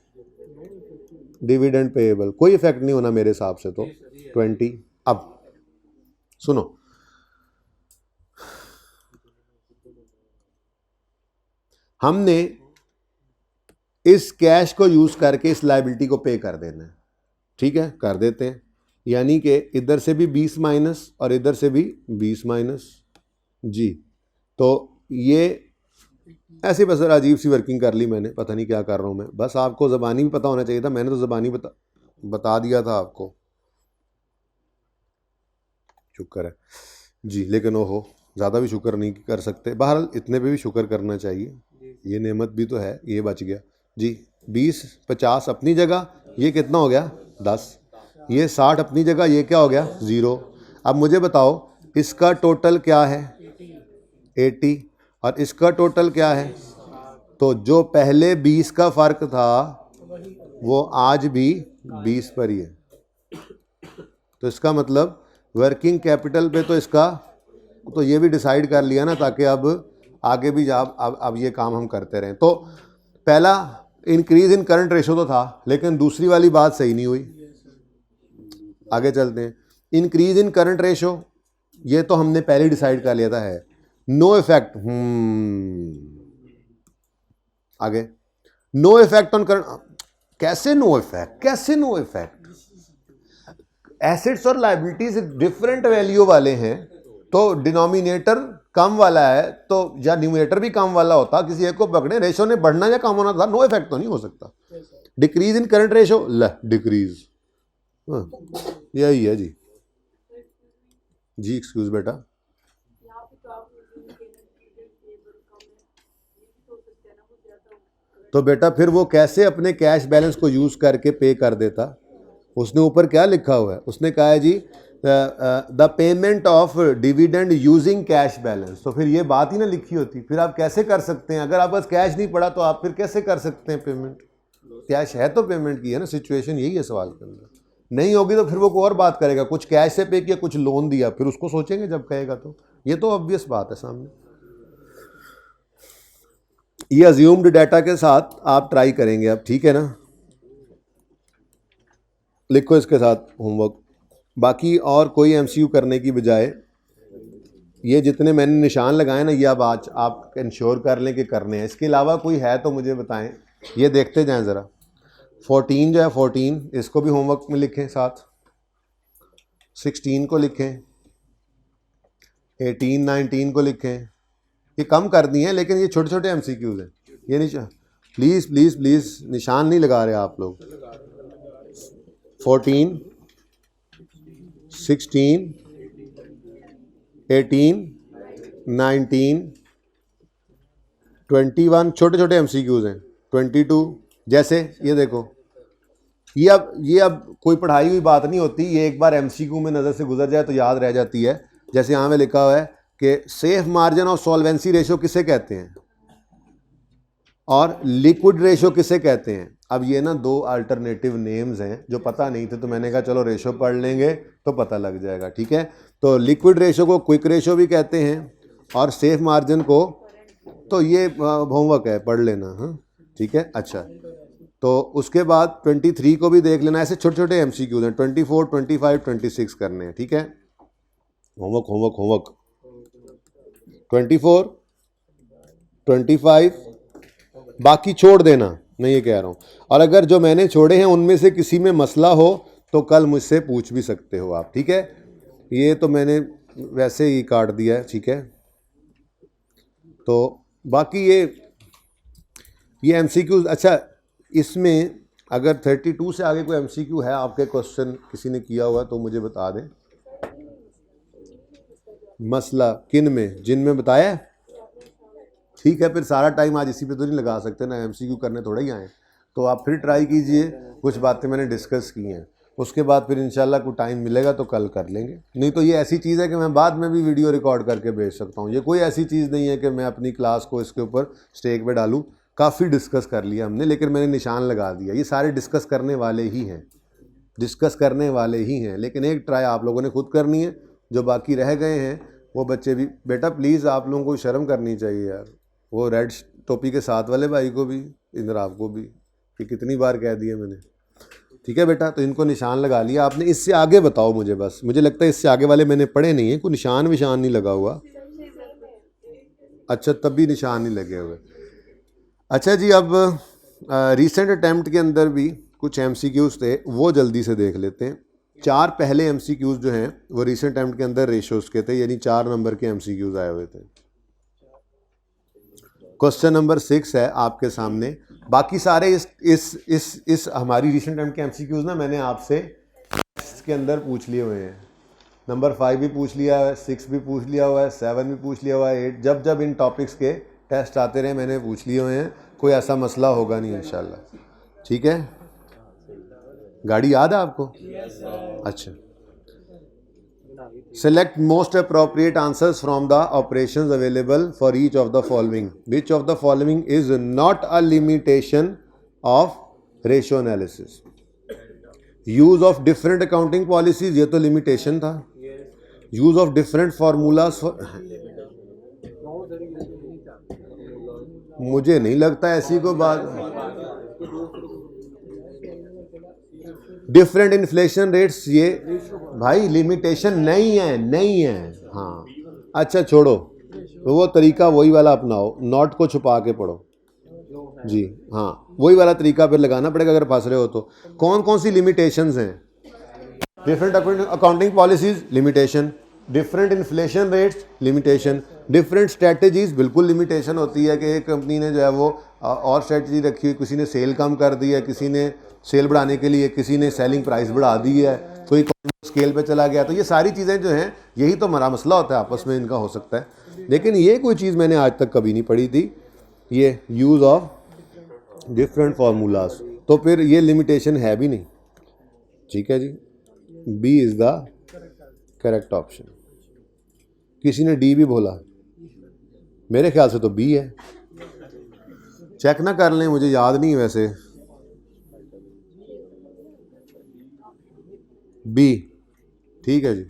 डिविडेंड पेएबल, कोई इफेक्ट नहीं होना मेरे हिसाब से तो 20। अब सुनो, हमने इस कैश को यूज करके इस लायबिलिटी को पे कर देना है, ठीक है, कर देते हैं। यानी कि इधर से भी 20 माइनस और इधर से भी 20 माइनस जी। तो ये ऐसी बस अजीब सी वर्किंग कर ली मैंने, पता नहीं क्या कर रहा हूँ मैं। बस आपको ज़बानी भी पता होना चाहिए था, मैंने तो ज़बानी बता दिया था आपको, शुक्र है जी। लेकिन ओहो, ज़्यादा भी शुक्र नहीं कर सकते, बहरहाल इतने पे भी शुक्र करना चाहिए, ये नेमत भी तो है, ये बच गया जी। 20 50 अपनी जगह, ये कितना हो गया 10, ये 60 अपनी जगह, ये क्या हो गया 0। अब मुझे बताओ इसका टोटल क्या है 80, और इसका टोटल क्या है? तो जो पहले 20 का फ़र्क था वो आज भी 20 पर ही है। तो इसका मतलब वर्किंग कैपिटल पे तो इसका तो ये भी डिसाइड कर लिया ना, ताकि अब आगे भी अब ये काम हम करते रहें। तो पहला इंक्रीज इन करंट रेशो तो था, लेकिन दूसरी वाली बात सही नहीं हुई। आगे चलते हैं। इंक्रीज इन करंट रेशो, ये तो हमने पहले डिसाइड कर लिया था है, नो इफेक्ट। आगे, नो इफेक्ट ऑन करंट, कैसे नो इफेक्ट, कैसे नो इफेक्ट? एसेट्स और लायबिलिटीज डिफरेंट वैल्यू वाले हैं, तो डिनोमिनेटर कम वाला है तो या न्यूमरेटर भी कम वाला होता, किसी एक को पकड़े, रेशो ने बढ़ना या कम होना था, नो इफेक्ट तो नहीं हो सकता। Decrease in current ratio, decrease, यही है जी। जी एक्सक्यूज बेटा, तो बेटा फिर वो कैसे अपने कैश बैलेंस को यूज करके पे कर देता? उसने ऊपर क्या लिखा हुआ है, उसने कहा है जी the payment of dividend using cash balance. तो फिर ये बात ही ना लिखी होती, फिर आप कैसे कर सकते हैं? अगर आप पास कैश नहीं पड़ा तो आप फिर कैसे कर सकते हैं पेमेंट? कैश है तो पेमेंट की है ना, सिचुएशन यही है सवाल के अंदर। नहीं होगी तो फिर वो कोई और बात करेगा, कुछ कैश से पे किया, कुछ लोन दिया, फिर उसको सोचेंगे जब कहेगा। तो ये तो ऑब्वियस बात है सामने। ये अज्यूम्ड डाटा के साथ आप ट्राई करेंगे अब, ठीक है ना। लिखो इसके साथ होमवर्क। बाकी और कोई एमसीयू करने की बजाय ये जितने मैंने निशान लगाए ना, ये अब आज आप इंश्योर कर लें कि करने हैं। इसके अलावा कोई है तो मुझे बताएं, ये देखते जाएं ज़रा। 14 जो है 14, इसको भी होमवर्क में लिखें साथ। 16 को लिखें, 18 19 को लिखें। ये कम कर दिए हैं लेकिन ये छोटे छोटे एमसीक्यूज हैं। ये निशान प्लीज़ प्लीज़ प्लीज़ निशान नहीं लगा रहे आप लोग। 14 16 18 19 21 छोटे छोटे एमसीक्यूज हैं। 22 जैसे ये देखो, ये अब कोई पढ़ाई हुई बात नहीं होती, ये एक बार एमसीक्यू में नज़र से गुजर जाए तो याद रह जाती है। जैसे यहाँ में लिखा हुआ है कि safe margin of solvency ratio किसे कहते हैं, और लिक्विड रेशो किसे कहते हैं? अब ये ना दो अल्टरनेटिव नेम्स हैं जो पता नहीं थे, तो मैंने कहा चलो रेशो पढ़ लेंगे तो पता लग जाएगा, ठीक है। तो लिक्विड रेशो को क्विक रेशो भी कहते हैं और सेफ मार्जिन को, तो ये होमवर्क है, पढ़ लेना, हाँ ठीक है। अच्छा, तो उसके बाद 23 को भी देख लेना। ऐसे छोटे छोटे MCQs हैं, 24, 25, 26 करने हैं, ठीक है। होमवर्क होमवर्क होमवर्क 24, 25 बाकी छोड़ देना, मैं ये कह रहा हूँ। और अगर जो मैंने छोड़े हैं उनमें से किसी में मसला हो तो कल मुझसे पूछ भी सकते हो आप, ठीक है। ये तो मैंने वैसे ही काट दिया है, ठीक है। तो बाकी ये MCQs, अच्छा इसमें अगर 32 से आगे कोई MCQ है आपके, क्वेश्चन किसी ने किया हुआ तो मुझे बता दें। मसला किन में? जिन में बताया है, ठीक है। फिर सारा टाइम आज इसी पे तो नहीं लगा सकते ना, MCQ करने थोड़ा ही आए। तो आप फिर ट्राई कीजिए, कुछ बातें मैंने डिस्कस की हैं, उसके बाद फिर इंशाल्लाह को टाइम मिलेगा तो कल कर लेंगे। नहीं तो ये ऐसी चीज़ है कि मैं बाद में भी वीडियो रिकॉर्ड करके भेज सकता हूँ। ये कोई ऐसी चीज़ नहीं है कि मैं अपनी क्लास को इसके ऊपर स्टेक पे डालूँ। काफ़ी डिस्कस कर लिया हमने, लेकिन मैंने निशान लगा दिया। ये सारे डिस्कस करने वाले ही हैं, डिस्कस करने वाले ही हैं, लेकिन एक ट्राई आप लोगों ने खुद करनी है। जो बाकी रह गए हैं वो बच्चे भी, बेटा प्लीज़ आप लोगों को शर्म करनी चाहिए यार। वो रेड टोपी के साथ वाले भाई को भी, इंद्र आपको भी, कि कितनी बार कह दिया मैंने, ठीक है बेटा। तो इनको निशान लगा लिया आपने। इससे आगे बताओ मुझे, बस मुझे लगता है इससे आगे वाले मैंने पढ़े नहीं है, कोई निशान विशान नहीं लगा हुआ। अच्छा, तब भी निशान नहीं लगे हुए। अच्छा जी, अब रीसेंट अटैम्प्ट के अंदर भी कुछ MCQs थे, वो जल्दी से देख लेते हैं। 4 पहले MCQs जो हैं वो रीसेंट अटैम्प्ट के अंदर रेशोज़ के थे, यानी 4 नंबर के MCQs आए हुए थे। क्वेश्चन नंबर 6 है आपके सामने। बाकी सारे इस हमारी रीसेंट अटैम्प्ट के MCQs ना मैंने आपसे इसके अंदर पूछ लिए हुए हैं। नंबर 5 भी पूछ लिया है, 6 भी पूछ लिया हुआ है, 7 भी पूछ लिया हुआ है, 8, जब जब इन टॉपिक्स के टेस्ट आते रहे मैंने पूछ लिए हुए हैं। कोई ऐसा मसला होगा नहीं इंशाल्लाह, ठीक है। गाड़ी याद है आपको? अच्छा, select most appropriate answers from the operations available for each of the following. Which of the following is not a limitation of ratio analysis? Use of different accounting policies, ये तो limitation था। Use of different formulas for, मुझे नहीं लगता ऐसी कोई बात। डिफरेंट इन्फ्लेशन रेट्स, ये भाई लिमिटेशन नहीं है, नहीं है। हाँ अच्छा छोड़ो, वो तरीका वही वाला अपनाओ, नॉट को छुपा के पढ़ो जी। हाँ वही वाला तरीका फिर लगाना पड़ेगा अगर फंस रहे हो तो। कौन कौन सी लिमिटेशंस हैं? Different accounting policies limitation, different inflation rates limitation, different strategies बिल्कुल लिमिटेशन होती है कि एक कंपनी ने जो है वो और स्ट्रेटजी रखी हुई, किसी ने सेल कम कर दी है, किसी ने सेल बढ़ाने के लिए, किसी ने सेलिंग प्राइस बढ़ा दी है, कोई स्केल पे चला गया। तो ये सारी चीज़ें जो हैं यही तो हमारा मसला होता है, आपस में इनका हो सकता है। लेकिन ये कोई चीज़ मैंने आज तक कभी नहीं पढ़ी थी, ये यूज़ ऑफ डिफरेंट फार्मूलाज। तो फिर ये लिमिटेशन है भी नहीं, ठीक है जी। B is the correct option. किसी ने डी भी बोला, मेरे ख्याल से तो बी है। चेक ना कर लें, मुझे याद नहीं वैसे। बी ठीक है जी,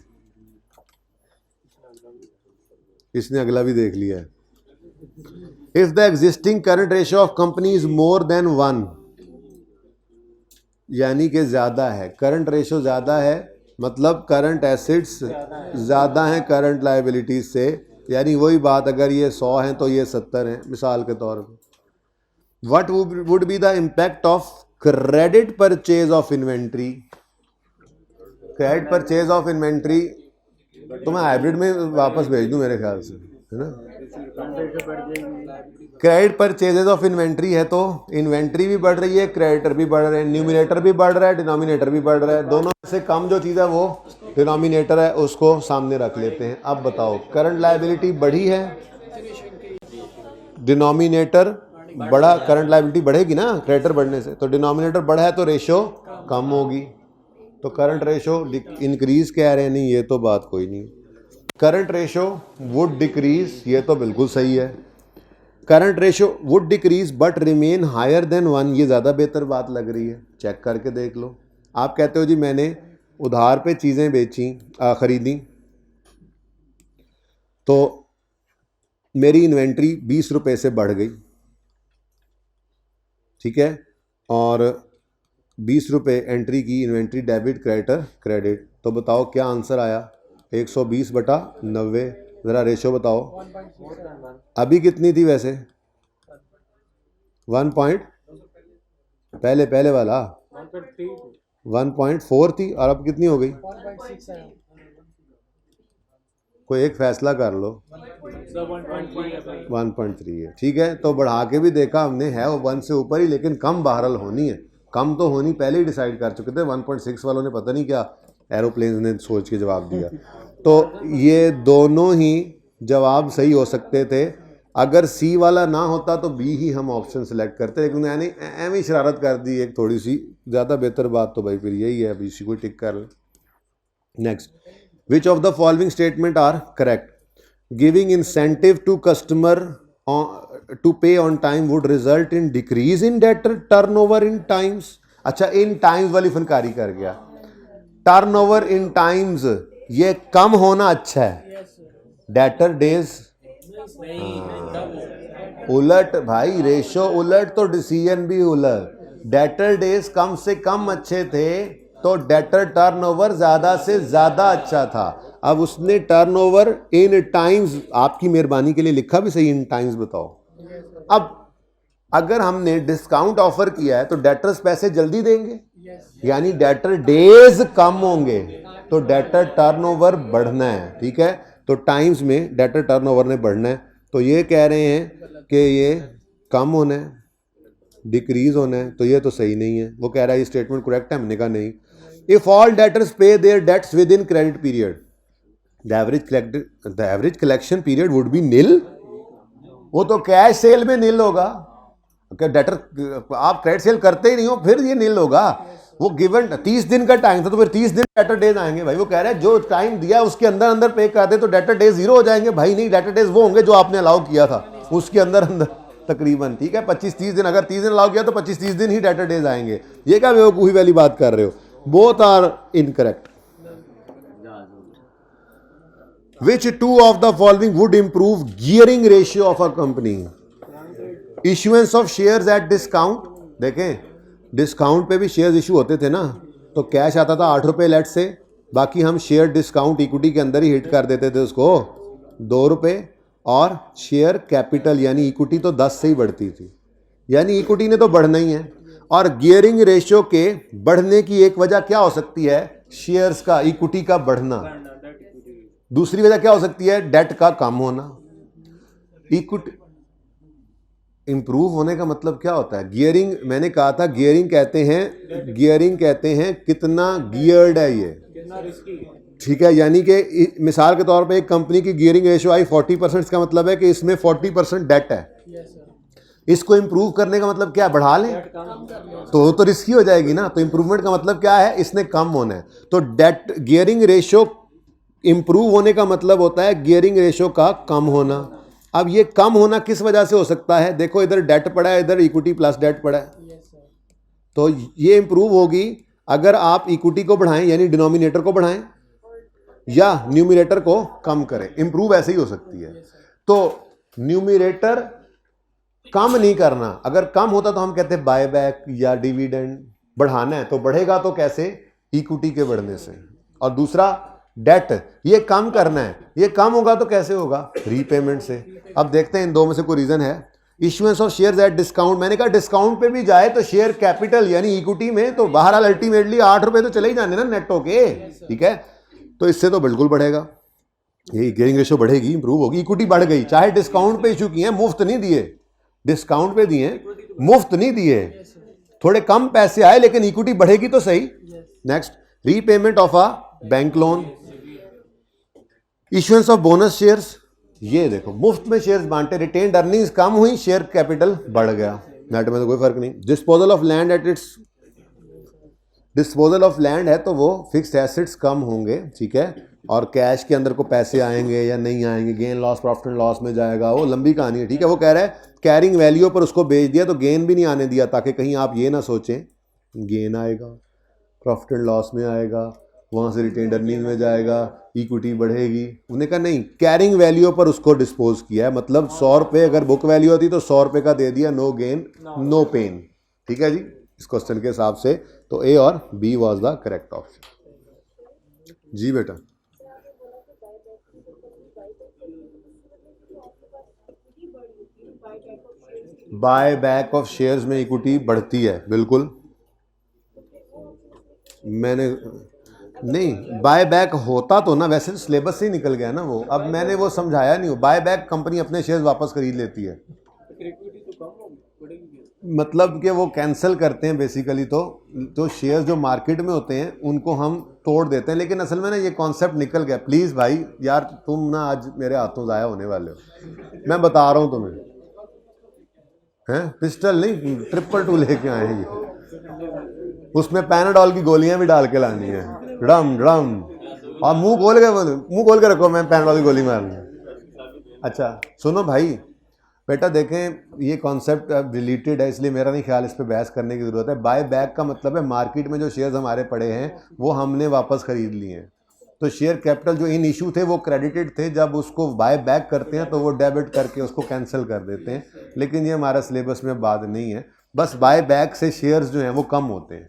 इसने अगला भी देख लिया है। If the existing current ratio of company is more than 1, यानी कि ज्यादा है, करंट रेशियो ज्यादा है, मतलब करंट एसेट्स ज्यादा हैं करंट लायबिलिटीज से। यानी वही बात, अगर ये 100 हैं तो ये 70 हैं मिसाल के तौर पर। What would be the impact of credit purchase of inventory? Credit purchase of inventory तो मैं हाइब्रिड में वापस भेज दूं मेरे ख्याल से, है ना। क्रेडिट परचेजेज ऑफ इन्वेंट्री है तो इन्वेंट्री भी बढ़ रही है, क्रेडिटर भी बढ़ रहे हैं, न्यूमिनेटर भी बढ़ रहा है, डिनोमिनेटर भी बढ़ रहा है। दोनों में से कम जो चीज़ है वो डिनोमिनेटर है, उसको सामने रख लेते हैं। अब बताओ, करंट लायबिलिटी बढ़ी है, डिनोमिनेटर बढ़ा, करंट लायबिलिटी बढ़ेगी ना क्रेडिटर बढ़ने से, तो डिनोमिनेटर बढ़ा है तो रेशो कम होगी, तो करंट रेशो इंक्रीज कह रहे हैं, नहीं ये तो बात कोई नहीं। करंट रेशो वुड डिक्रीज, ये तो बिल्कुल सही है। Current ratio would decrease but remain higher than 1, ये ज़्यादा बेहतर बात लग रही है, चेक करके देख लो। आप कहते हो जी मैंने उधार पे चीज़ें बेची ख़रीदी तो मेरी इन्वेंट्री 20 रुपये से बढ़ गई, ठीक है, और 20 रुपये एंट्री की, इन्वेंट्री डेबिट क्रेडिट, तो बताओ क्या आंसर आया? 120/90। ज़रा रेशो बताओ। अभी कितनी थी वैसे? 1 पॉइंट, पहले वाला 1.4 थी, और अब कितनी हो गई? कोई एक फैसला कर लो। 1.3 है, ठीक है। तो बढ़ा के भी देखा हमने, है वो 1 से ऊपर ही, लेकिन कम बहरहाल होनी है, कम तो होनी पहले ही डिसाइड कर चुके थे। 1.6 वालों ने पता नहीं क्या एरोप्लेन ने सोच के जवाब दिया। तो ये दोनों ही जवाब सही हो सकते थे। अगर सी वाला ना होता तो बी ही हम ऑप्शन सेलेक्ट करते, लेकिन यानी एम ही शरारत कर दी एक थोड़ी सी। ज़्यादा बेहतर बात तो भाई फिर यही है, अब इसी को टिक कर ले। Next, which of the following statement are correct? Giving incentive to customer to pay on time would result in decrease in debtor turnover in times. अच्छा, इन टाइम्स वाली फनकारी कर गया। टर्नओवर इन टाइम्स ये कम होना अच्छा है, डेटर डेज उलट भाई, रेशो उलट तो डिसीजन भी उलट। डेटर डेज कम से कम अच्छे थे तो डेटर टर्नओवर ज्यादा से ज्यादा अच्छा था। अब उसने टर्नओवर इन टाइम्स, आपकी मेहरबानी के लिए लिखा भी सही, इन टाइम्स बताओ। अब अगर हमने डिस्काउंट ऑफर किया है तो डेटर्स पैसे जल्दी देंगे, यानी डेटर डेज कम होंगे, तो डेटर टर्नओवर बढ़ना है, ठीक है। तो टाइम्स में डेटर टर्नओवर ने बढ़ना है, तो ये कह रहे हैं कि ये कम होना है, डिक्रीज होना है, तो ये तो सही नहीं है। वो कह रहा है ये स्टेटमेंट करेक्ट है, हमने कहा नहीं। If all debtors pay their debts within credit period the average collection period would be nil. वो तो कैश सेल में नील होगा, डेटर आप क्रेडिट सेल करते ही नहीं हो, फिर ये नील होगा। वो गिवन 30 दिन का टाइम था तो फिर 30 दिन डेटर डेज आएंगे भाई। वो कह रहे हैं जो टाइम दिया उसके अंदर अंदर पे कर दे तो डेटर डेज 0 हो जाएंगे। भाई नहीं, डेटर डेज वो होंगे जो आपने अलाउ किया था उसके अंदर अंदर तकरीबन, ठीक है। 25-30 दिन, अगर 30 दिन अलाउ किया तो 25-30 दिन ही डेटर डेज आएंगे। ये क्या बेवकूफ़ी वाली बात कर रहे हो? Both are incorrect. Which two of the following would improve gearing ratio of a company? Issuance of shares at discount। देखें, डिस्काउंट पे भी शेयर्स इशू होते थे ना, तो कैश आता था 8 रुपये लेट से, बाकी हम शेयर डिस्काउंट इक्विटी के अंदर ही हिट कर देते थे उसको 2 रुपये, और शेयर कैपिटल यानी इक्विटी तो 10 से ही बढ़ती थी, यानी इक्विटी ने तो बढ़ना ही है। और गियरिंग रेशियो के बढ़ने की एक वजह क्या हो सकती है? शेयर्स का, इक्विटी का बढ़ना। दूसरी वजह क्या हो सकती है? डेट का कम होना। इक्विटी इंप्रूव होने का मतलब क्या होता है? गियरिंग, मैंने कहा था गियरिंग कहते हैं कितना गियर्ड है ये, ठीक है। यानी कि मिसाल के तौर पे एक कंपनी की गियरिंग रेशियो आई 40%, इसका मतलब है कि इसमें 40% डेट है। इसको इंप्रूव करने का मतलब क्या? बढ़ा लें तो रिस्की हो जाएगी ना। तो इंप्रूवमेंट का मतलब क्या है? इसने कम होना है। तो डेट गियरिंग रेशियो इंप्रूव होने का मतलब होता है गियरिंग रेशियो का कम होना। अब ये कम होना किस वजह से हो सकता है? देखो, इधर डेट पड़ा है, इधर इक्विटी प्लस डेट पड़ा है, तो ये इंप्रूव होगी अगर आप इक्विटी को बढ़ाएं, यानी डिनोमिनेटर को बढ़ाएं, या न्यूमिनेटर को कम करें। इंप्रूव ऐसे ही हो सकती है। तो न्यूमिनेटर कम नहीं करना, अगर कम होता तो हम कहते बाय बैक या डिविडेंड। बढ़ाना है तो बढ़ेगा तो कैसे? इक्विटी के बढ़ने से। और दूसरा डेट, ये कम करना है, ये कम होगा तो कैसे होगा? रीपेमेंट से। अब देखते हैं इन दो में से कोई रीजन है। Issuance of shares at discount, मैंने कहा डिस्काउंट पे भी जाए तो शेयर कैपिटल यानी इक्विटी में तो बहरहाल अल्टीमेटली 8 रुपए तो चले ही जाने ना नेट होके, ठीक है। तो इससे तो बिल्कुल बढ़ेगा, ये गियरिंग रेशियो बढ़ेगी, इंप्रूव होगी। इक्विटी बढ़ गई, चाहे डिस्काउंट पे इशू किए, मुफ्त नहीं दिए, डिस्काउंट पे दिए, मुफ्त नहीं दिए, थोड़े कम पैसे आए लेकिन इक्विटी बढ़ेगी तो सही। Next, repayment of a bank loan, issuance of bonus shares, ये देखो मुफ्त में शेयर्स बांटे, रिटेन्ड अर्निंग्स कम हुई, शेयर कैपिटल बढ़ गया, नेट में तो कोई फर्क नहीं। Disposal of land at its, disposal of land है तो वो फिक्स्ड एसेट्स कम होंगे, ठीक है। और कैश के अंदर को पैसे आएंगे या नहीं आएंगे, gain loss profit and loss में जाएगा, वो लंबी कहानी है, ठीक है। वो कह रहा है कैरिंग वैल्यू पर उसको बेच दिया तो गेन भी नहीं आने दिया, ताकि कहीं आप ये ना सोचें गेन आएगा, प्रॉफिट एंड लॉस में आएगा, वहाँ से रिटेन्ड अर्निंग में जाएगा, इक्विटी बढ़ेगी। उन्होंने कहा नहीं, कैरिंग वैल्यू पर उसको डिस्पोज किया है, मतलब 100 रुपये अगर बुक वैल्यू होती तो 100 रुपये का दे दिया, नो गेन नो पेन, ठीक है जी। इस क्वेश्चन के हिसाब से तो ए और B was the correct option. जी बेटा, बाय बैक ऑफ शेयर्स में इक्विटी बढ़ती है, बिल्कुल। मैंने नहीं, बाय बैक होता तो ना, वैसे सिलेबस से ही निकल गया ना वो, अब मैंने वो समझाया नहीं हो। बाय बैक कंपनी अपने शेयर्स वापस खरीद लेती है, मतलब कि वो कैंसिल करते हैं बेसिकली। तो शेयर्स जो मार्केट में होते हैं उनको हम तोड़ देते हैं, लेकिन असल में ना ये कॉन्सेप्ट निकल गया। प्लीज़ भाई यार, तुम ना आज मेरे हाथों ज़ाया होने वाले हो, मैं बता रहा हूँ तुम्हें। हैं, पिस्टल नहीं, 222 लेके आए हैं ये, उसमें पैनाडॉल की गोलियां भी डाल के लानी है, ड्रम ड्रम, और मुंह खोल के रखो, मैं पैनाडॉल की गोली मारनी है। अच्छा सुनो भाई, बेटा देखें, ये कॉन्सेप्ट अब डिलीटेड है, इसलिए मेरा नहीं ख्याल इस पे बहस करने की ज़रूरत है। बाय बैक का मतलब है मार्केट में जो शेयर्स हमारे पड़े हैं वो हमने वापस ख़रीद लिए हैं। तो शेयर कैपिटल जो इन इशू थे वो क्रेडिटेड थे, जब उसको बाय बैक करते हैं तो वो डेबिट करके उसको कैंसिल कर देते हैं, लेकिन ये हमारा सिलेबस में बात नहीं है। बस बाय बैक से शेयर्स जो हैं वो कम होते हैं,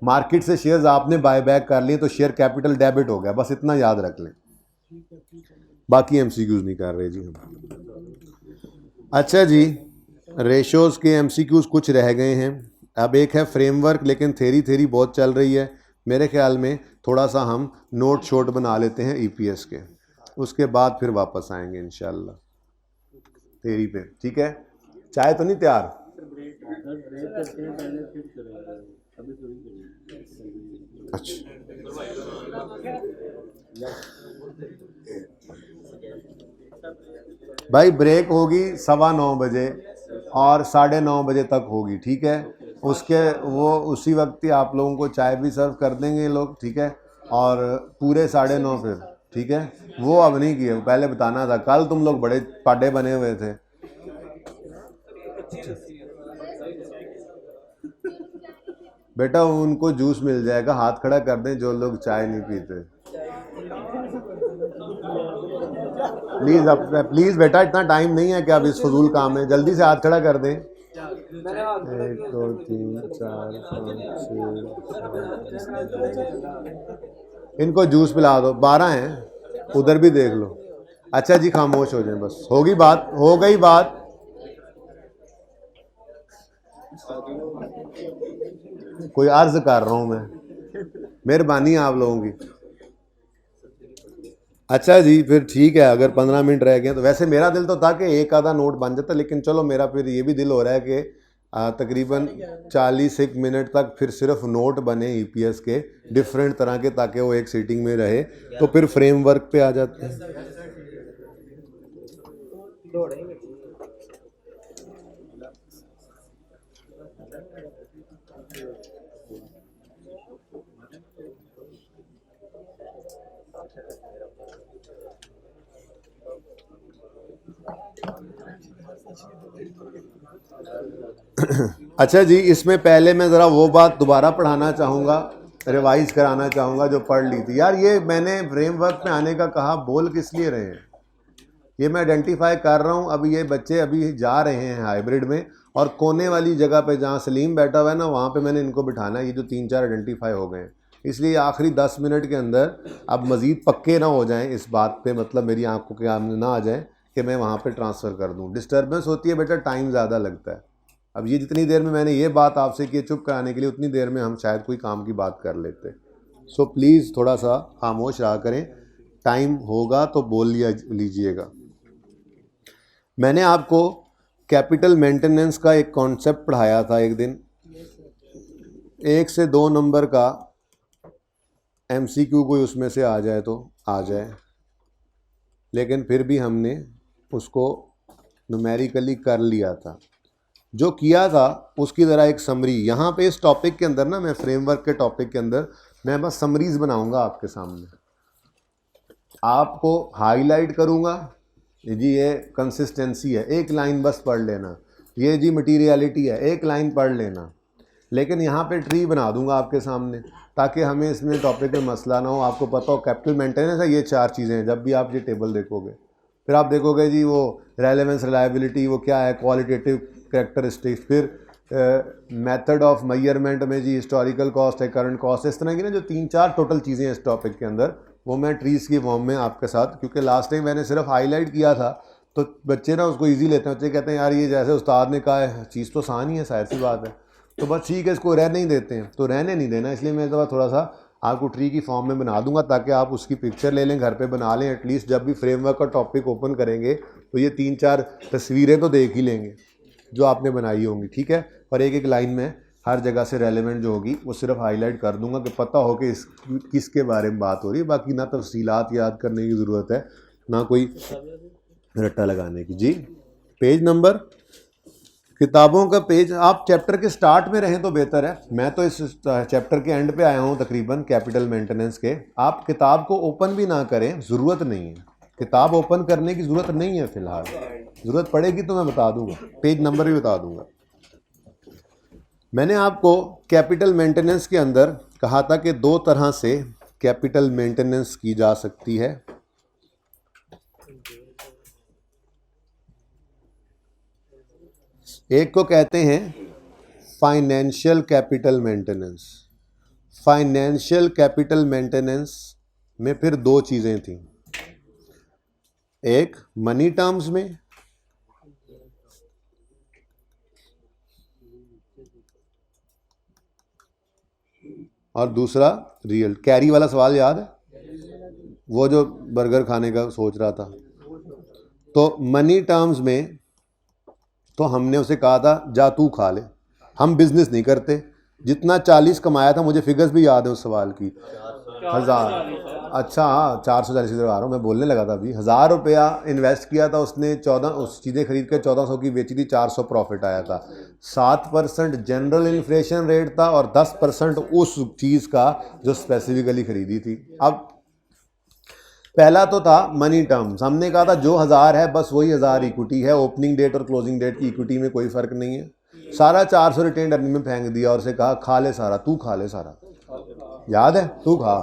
मार्केट से शेयर्स आपने बाय बैक कर लिए तो शेयर कैपिटल डेबिट हो गया, बस इतना याद रख लें। बाकी एमसीक्यूज नहीं कर रहे जी हम। अच्छा जी, रेशोज़ के एमसीक्यूज कुछ रह गए हैं। अब एक है फ्रेमवर्क, लेकिन थेरी बहुत चल रही है। मेरे ख्याल में थोड़ा सा हम नोट शोट बना लेते हैं ईपीएस के, उसके बाद फिर वापस आएंगे इंशाल्लाह थेरी पे, ठीक है। चाय तो नहीं तैयार? अच्छा, भाई ब्रेक होगी 9:15 बजे और 9:30 बजे तक होगी, ठीक है। उसके वो उसी वक्त ही आप लोगों को चाय भी सर्व कर देंगे लोग, ठीक है। और पूरे 9:30 फिर, ठीक है। वो अब नहीं किए, पहले बताना था, कल तुम लोग बड़े पाडे बने हुए थे। बेटा उनको जूस मिल जाएगा, हाथ खड़ा कर दें जो लोग चाय नहीं पीते। प्लीज़ अब प्लीज़ बेटा, इतना टाइम नहीं है कि अब इस फजूल काम में, जल्दी से हाथ खड़ा कर दें। 1 2 3 4 5 6। इनको जूस पिला दो, 12 हैं, उधर भी देख लो। अच्छा जी, खामोश हो जाए बस, होगी बात, हो गई बात। कोई अर्ज कर रहा हूं मैं, मेहरबानी आप लोगों की। अच्छा जी, फिर ठीक है, अगर 15 मिनट रह गए तो वैसे मेरा दिल तो था कि एक आधा नोट बन जाता, लेकिन चलो मेरा फिर ये भी दिल हो रहा है कि तकरीबन 40 मिनट तक फिर सिर्फ नोट बने ईपीएस के डिफरेंट तरह के, ताकि वो एक सीटिंग में रहे, तो फिर फ्रेमवर्क पे आ जाते हैं। अच्छा जी, इसमें पहले मैं ज़रा वो बात दोबारा पढ़ाना चाहूँगा, रिवाइज कराना चाहूँगा जो पढ़ ली थी। यार ये मैंने फ्रेमवर्क में आने का कहा, बोल किस लिए रहे हैं, ये मैं आइडेंटिफाई कर रहा हूँ। अभी ये बच्चे अभी जा रहे हैं हाइब्रिड में, और कोने वाली जगह पे जहाँ सलीम बैठा हुआ है ना, वहाँ पे मैंने इनको बिठाना है। ये जो 3-4 आइडेंटिफाई हो गए हैं, इसलिए आखिरी 10 मिनट के अंदर अब मज़ीद पक्के ना हो जाएं इस बात पे, मतलब मेरी आंखों के सामने ना आ जाए कि मैं वहाँ पे ट्रांसफ़र कर दूँ। डिस्टर्बेंस होती है बेटा, टाइम ज़्यादा लगता है। अब ये जितनी देर में मैंने ये बात आपसे की चुप कराने के लिए, उतनी देर में हम शायद कोई काम की बात कर लेते। सो प्लीज़ थोड़ा सा खामोश रहा करें, टाइम होगा तो बोल लीजिएगा। मैंने आपको कैपिटल मेंटेनेंस का एक कॉन्सेप्ट पढ़ाया था एक दिन, 1 से 2 नंबर का एमसीक्यू कोई उसमें से आ जाए तो आ जाए, लेकिन फिर भी हमने उसको न्यूमेरिकली कर लिया था। जो किया था उसकी ज़रा एक समरी यहाँ पे इस टॉपिक के अंदर ना, मैं फ्रेमवर्क के टॉपिक के अंदर मैं बस समरीज बनाऊंगा आपके सामने। आपको हाईलाइट करूँगा, जी ये कंसिस्टेंसी है, एक लाइन बस पढ़ लेना, ये जी मटीरियलिटी है, एक लाइन पढ़ लेना। लेकिन यहाँ पे ट्री बना दूंगा आपके सामने ताकि हमें इसमें टॉपिक में मसला ना हो। आपको पता हो कैपिटल मेंटेनेंस है, ये 4 चीज़ें हैं। जब भी आप ये टेबल देखोगे फिर आप देखोगे जी वो रेलेवेंस, रिलायबिलिटी, वो क्या है, क्वालिटेटिव कैरेक्टरिस्टिक्स, फिर मेथड ऑफ मेजरमेंट में जी हिस्टोरिकल कॉस्ट है, करंट कॉस्ट, इस तरह की ना जो 3-4 टोटल चीज़ें हैं इस टॉपिक के अंदर, वो मैं ट्रीज़ की फॉर्म में आपके साथ, क्योंकि लास्ट टाइम मैंने सिर्फ हाईलाइट किया था तो बच्चे ना उसको ईजी लेते हैं। बच्चे कहते हैं यार ये जैसे उस्ताद ने कहा है चीज़ तो आसान ही है, जाहिर सी बात है, तो बस ठीक है इसको रहने ही देते हैं। तो रहने नहीं देना, इसलिए मैं थोड़ा सा आपको ट्री की फॉर्म में बना दूंगा ताकि आप उसकी पिक्चर ले लें, घर पे बना लें। एटलीस्ट जब भी फ्रेमवर्क का टॉपिक ओपन करेंगे तो ये 3-4 तस्वीरें तो देख ही लेंगे जो आपने बनाई होंगी, ठीक है। और एक एक लाइन में हर जगह से रेलेवेंट जो होगी वो सिर्फ हाईलाइट कर दूंगा कि पता हो कि किसके बारे में बात हो रही है। बाकी ना तफसीलात याद करने की ज़रूरत है, ना कोई रट्टा लगाने की। जी पेज नंबर, किताबों का पेज, आप चैप्टर के स्टार्ट में रहें तो बेहतर है। मैं तो इस चैप्टर के एंड पे आया हूँ तकरीबन, कैपिटल मेंटेनेंस के। आप किताब को ओपन भी ना करें, ज़रूरत नहीं है, किताब ओपन करने की ज़रूरत नहीं है फ़िलहाल। ज़रूरत पड़ेगी तो मैं बता दूंगा, पेज नंबर भी बता दूंगा। मैंने आपको कैपिटल मेंटेनेंस के अंदर कहा था कि 2 तरह से कैपिटल मेंटेनेंस की जा सकती है। एक को कहते हैं financial capital maintenance. Financial capital maintenance में फिर 2 चीज़ें थी, एक मनी टर्म्स में और दूसरा रियल। कैरी वाला सवाल याद है, वो जो बर्गर खाने का सोच रहा था। तो मनी टर्म्स में तो हमने उसे कहा था जा तू खा ले, हम बिजनेस नहीं करते। जितना 40 कमाया था, मुझे फिगर्स भी याद है उस सवाल की, 1000, अच्छा हाँ 440 इधर आ रहा हूँ, मैं बोलने लगा था अभी। 1000 रुपया इन्वेस्ट किया था उसने, 14 उस चीज़ें खरीद कर 1400 की बेची थी, 400 प्रॉफिट आया था। 7% जनरल इन्फ्लेशन रेट था और 10% उस चीज़ का जो स्पेसिफिकली खरीदी थी। अब पहला तो था मनी टर्म्स, हमने कहा था जो 1000 है बस वही 1000 इक्विटी है, ओपनिंग डेट और क्लोजिंग डेट की इक्विटी में कोई फर्क नहीं है। सारा 400 रिटेन अर्निंग में फेंक दिया और उसे कहा खा ले सारा, तू खा ले सारा, याद है, तू खा।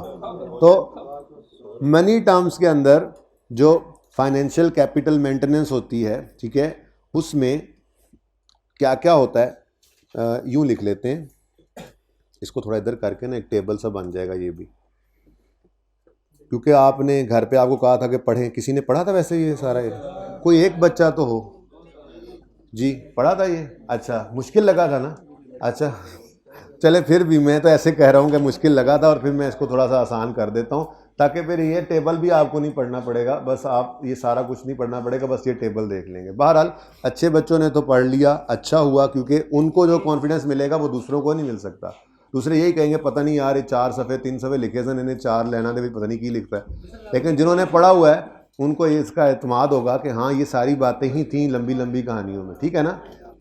तो मनी टर्म्स के अंदर जो फाइनेंशियल कैपिटल मेंटेनेंस होती है, ठीक है, उसमें क्या क्या होता है, यूं लिख लेते हैं, इसको थोड़ा इधर करके ना एक टेबल सा बन जाएगा ये भी, क्योंकि आपने घर पे आपको कहा था कि पढ़ें। किसी ने पढ़ा था वैसे ये सारा? कोई एक बच्चा तो हो जी पढ़ा था ये? अच्छा, मुश्किल लगा था ना? अच्छा चले, फिर भी मैं तो ऐसे कह रहा हूँ कि मुश्किल लगा था और फिर मैं इसको थोड़ा सा आसान कर देता हूँ ताकि फिर ये टेबल भी आपको नहीं पढ़ना पड़ेगा, बस आप ये सारा कुछ नहीं पढ़ना पड़ेगा, बस ये टेबल देख लेंगे। बहरहाल अच्छे बच्चों ने तो पढ़ लिया, अच्छा हुआ, क्योंकि उनको जो कॉन्फिडेंस मिलेगा वो दूसरों को नहीं मिल सकता। दूसरे यही कहेंगे पता नहीं यार ये 4 सफ़े 3 सफ़े लिखे थे, इन्हें 4 लेना दे, पता नहीं की लिखता है। लेकिन जिन्होंने पढ़ा हुआ है उनको इसका एतमाद होगा कि हाँ ये सारी बातें ही थी लंबी लंबी कहानियों में, ठीक है ना।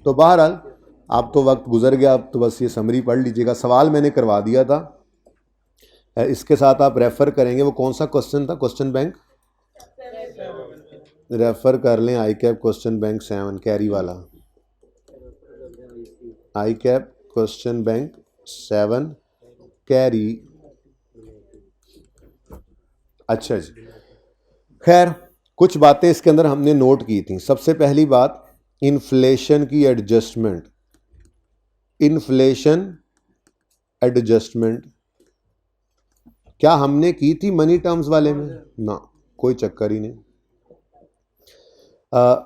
तो बहरहाल अब तो वक्त गुजर गया, अब तो बस ये समरी पढ़ लीजिएगा। सवाल मैंने करवा दिया था, इसके साथ आप रेफ़र करेंगे। वो कौन सा क्वेश्चन था? क्वेश्चन बैंक रेफ़र कर लें, आई कैप क्वेश्चन बैंक 7 कैरी वाला, आई कैप क्वेश्चन बैंक 7 कैरी। अच्छा जी, खैर कुछ बातें इसके अंदर हमने नोट की थी। सबसे पहली बात, इन्फ्लेशन की एडजस्टमेंट। इन्फ्लेशन एडजस्टमेंट क्या हमने की थी मनी टर्म्स वाले में? ना, कोई चक्कर ही नहीं।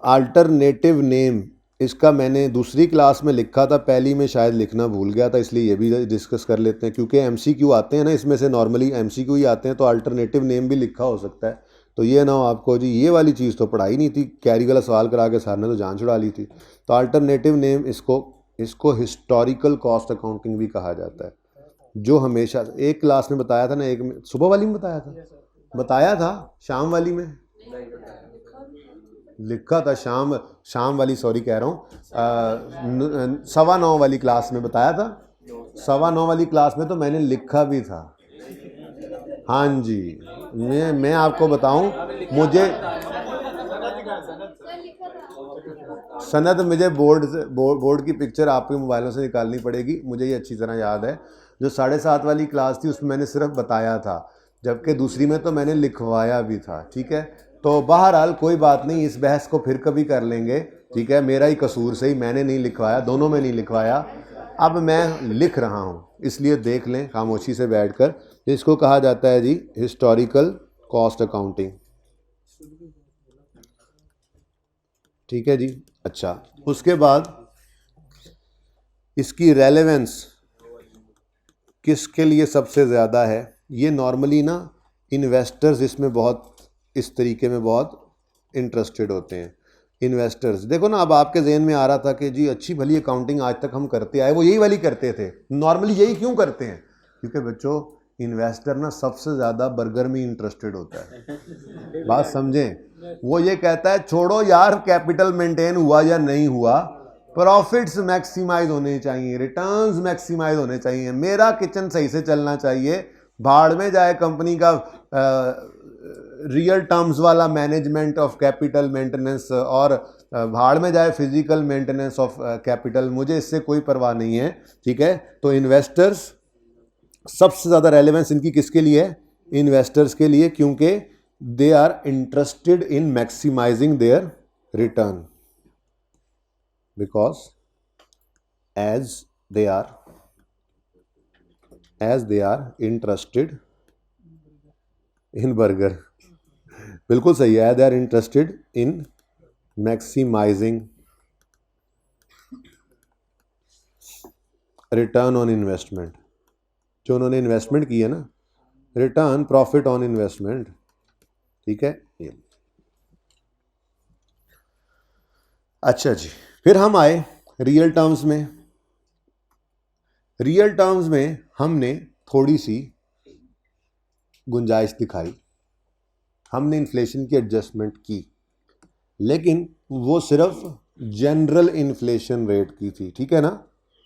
अल्टरनेटिव नेम, इसका मैंने दूसरी क्लास में लिखा था, पहली में शायद लिखना भूल गया था, इसलिए ये भी डिस्कस कर लेते हैं, क्योंकि एमसीक्यू आते हैं ना इसमें से, नॉर्मली एमसीक्यू ही आते हैं, तो अल्टरनेटिव नेम भी लिखा हो सकता है। तो ये ना हो आपको जी ये वाली चीज़ तो पढ़ाई नहीं थी, कैरी वाला सवाल करा के सर ने तो जान छुड़ा ली थी। तो अल्टरनेटिव नेम, इसको हिस्टोरिकल कॉस्ट अकाउंटिंग भी कहा जाता है, जो हमेशा एक क्लास में बताया था ना, एक में सुबह वाली में बताया था, शाम वाली में लिखा था, शाम वाली सॉरी कह रहा हूँ, 9:15 वाली क्लास में बताया था। 9:15 वाली क्लास में तो मैंने लिखा भी था, हाँ जी, मैं आपको बताऊं, मुझे सनद मुझे बोर्ड की पिक्चर आपके मोबाइलों से निकालनी पड़ेगी, मुझे ये अच्छी तरह याद है। जो 7:30 वाली क्लास थी उसमें मैंने सिर्फ बताया था, जबकि दूसरी में तो मैंने लिखवाया भी था। ठीक है, तो बहरहाल कोई बात नहीं, इस बहस को फिर कभी कर लेंगे। ठीक है, मेरा ही कसूर सही, मैंने नहीं लिखवाया, दोनों में नहीं लिखवाया, अब मैं लिख रहा हूँ, इसलिए देख लें खामोशी से बैठकर। इसको कहा जाता है जी हिस्टोरिकल कॉस्ट अकाउंटिंग। ठीक है जी। अच्छा, उसके बाद इसकी रेलेवेंस किसके लिए सबसे ज़्यादा है? ये नॉर्मली ना इन्वेस्टर्स इसमें बहुत, इस तरीके में बहुत इंटरेस्टेड होते हैं। इन्वेस्टर्स देखो ना, अब आपके जहन में आ रहा था कि जी अच्छी भली अकाउंटिंग आज तक हम करते आए, वो यही वाली करते थे। नॉर्मली यही क्यों करते हैं? क्योंकि बच्चों इन्वेस्टर ना सबसे ज़्यादा बर्गर में इंटरेस्टेड होता है। बात समझें, वो ये कहता है छोड़ो यार कैपिटल मेंटेन हुआ या नहीं हुआ, प्रॉफिट्स मैक्सिमाइज होने चाहिए, रिटर्न्स मैक्सिमाइज होने चाहिए, मेरा किचन सही से चलना चाहिए। भाड़ में जाए कंपनी का रियल टर्म्स वाला मैनेजमेंट ऑफ कैपिटल मेंटेनेंस, और भाड़ में जाए फिजिकल मेंटेनेंस ऑफ कैपिटल, मुझे इससे कोई परवाह नहीं है। ठीक है, तो इन्वेस्टर्स सबसे ज़्यादा रेलेवेंस इनकी किसके लिए है? इन्वेस्टर्स के लिए, क्योंकि they are interested in maximising their return, because as they are interested in burger, बिल्कुल सही है, they are interested in maximizing return on investment. जो उन्होंने इन्वेस्टमेंट की है ना, रिटर्न प्रॉफिट ऑन इन्वेस्टमेंट। ठीक है, ये अच्छा जी। फिर हम आए रियल टर्म्स में। रियल टर्म्स में हमने थोड़ी सी गुंजाइश दिखाई, हमने इन्फ्लेशन की एडजस्टमेंट की, लेकिन वो सिर्फ जनरल इन्फ्लेशन रेट की थी। ठीक है ना,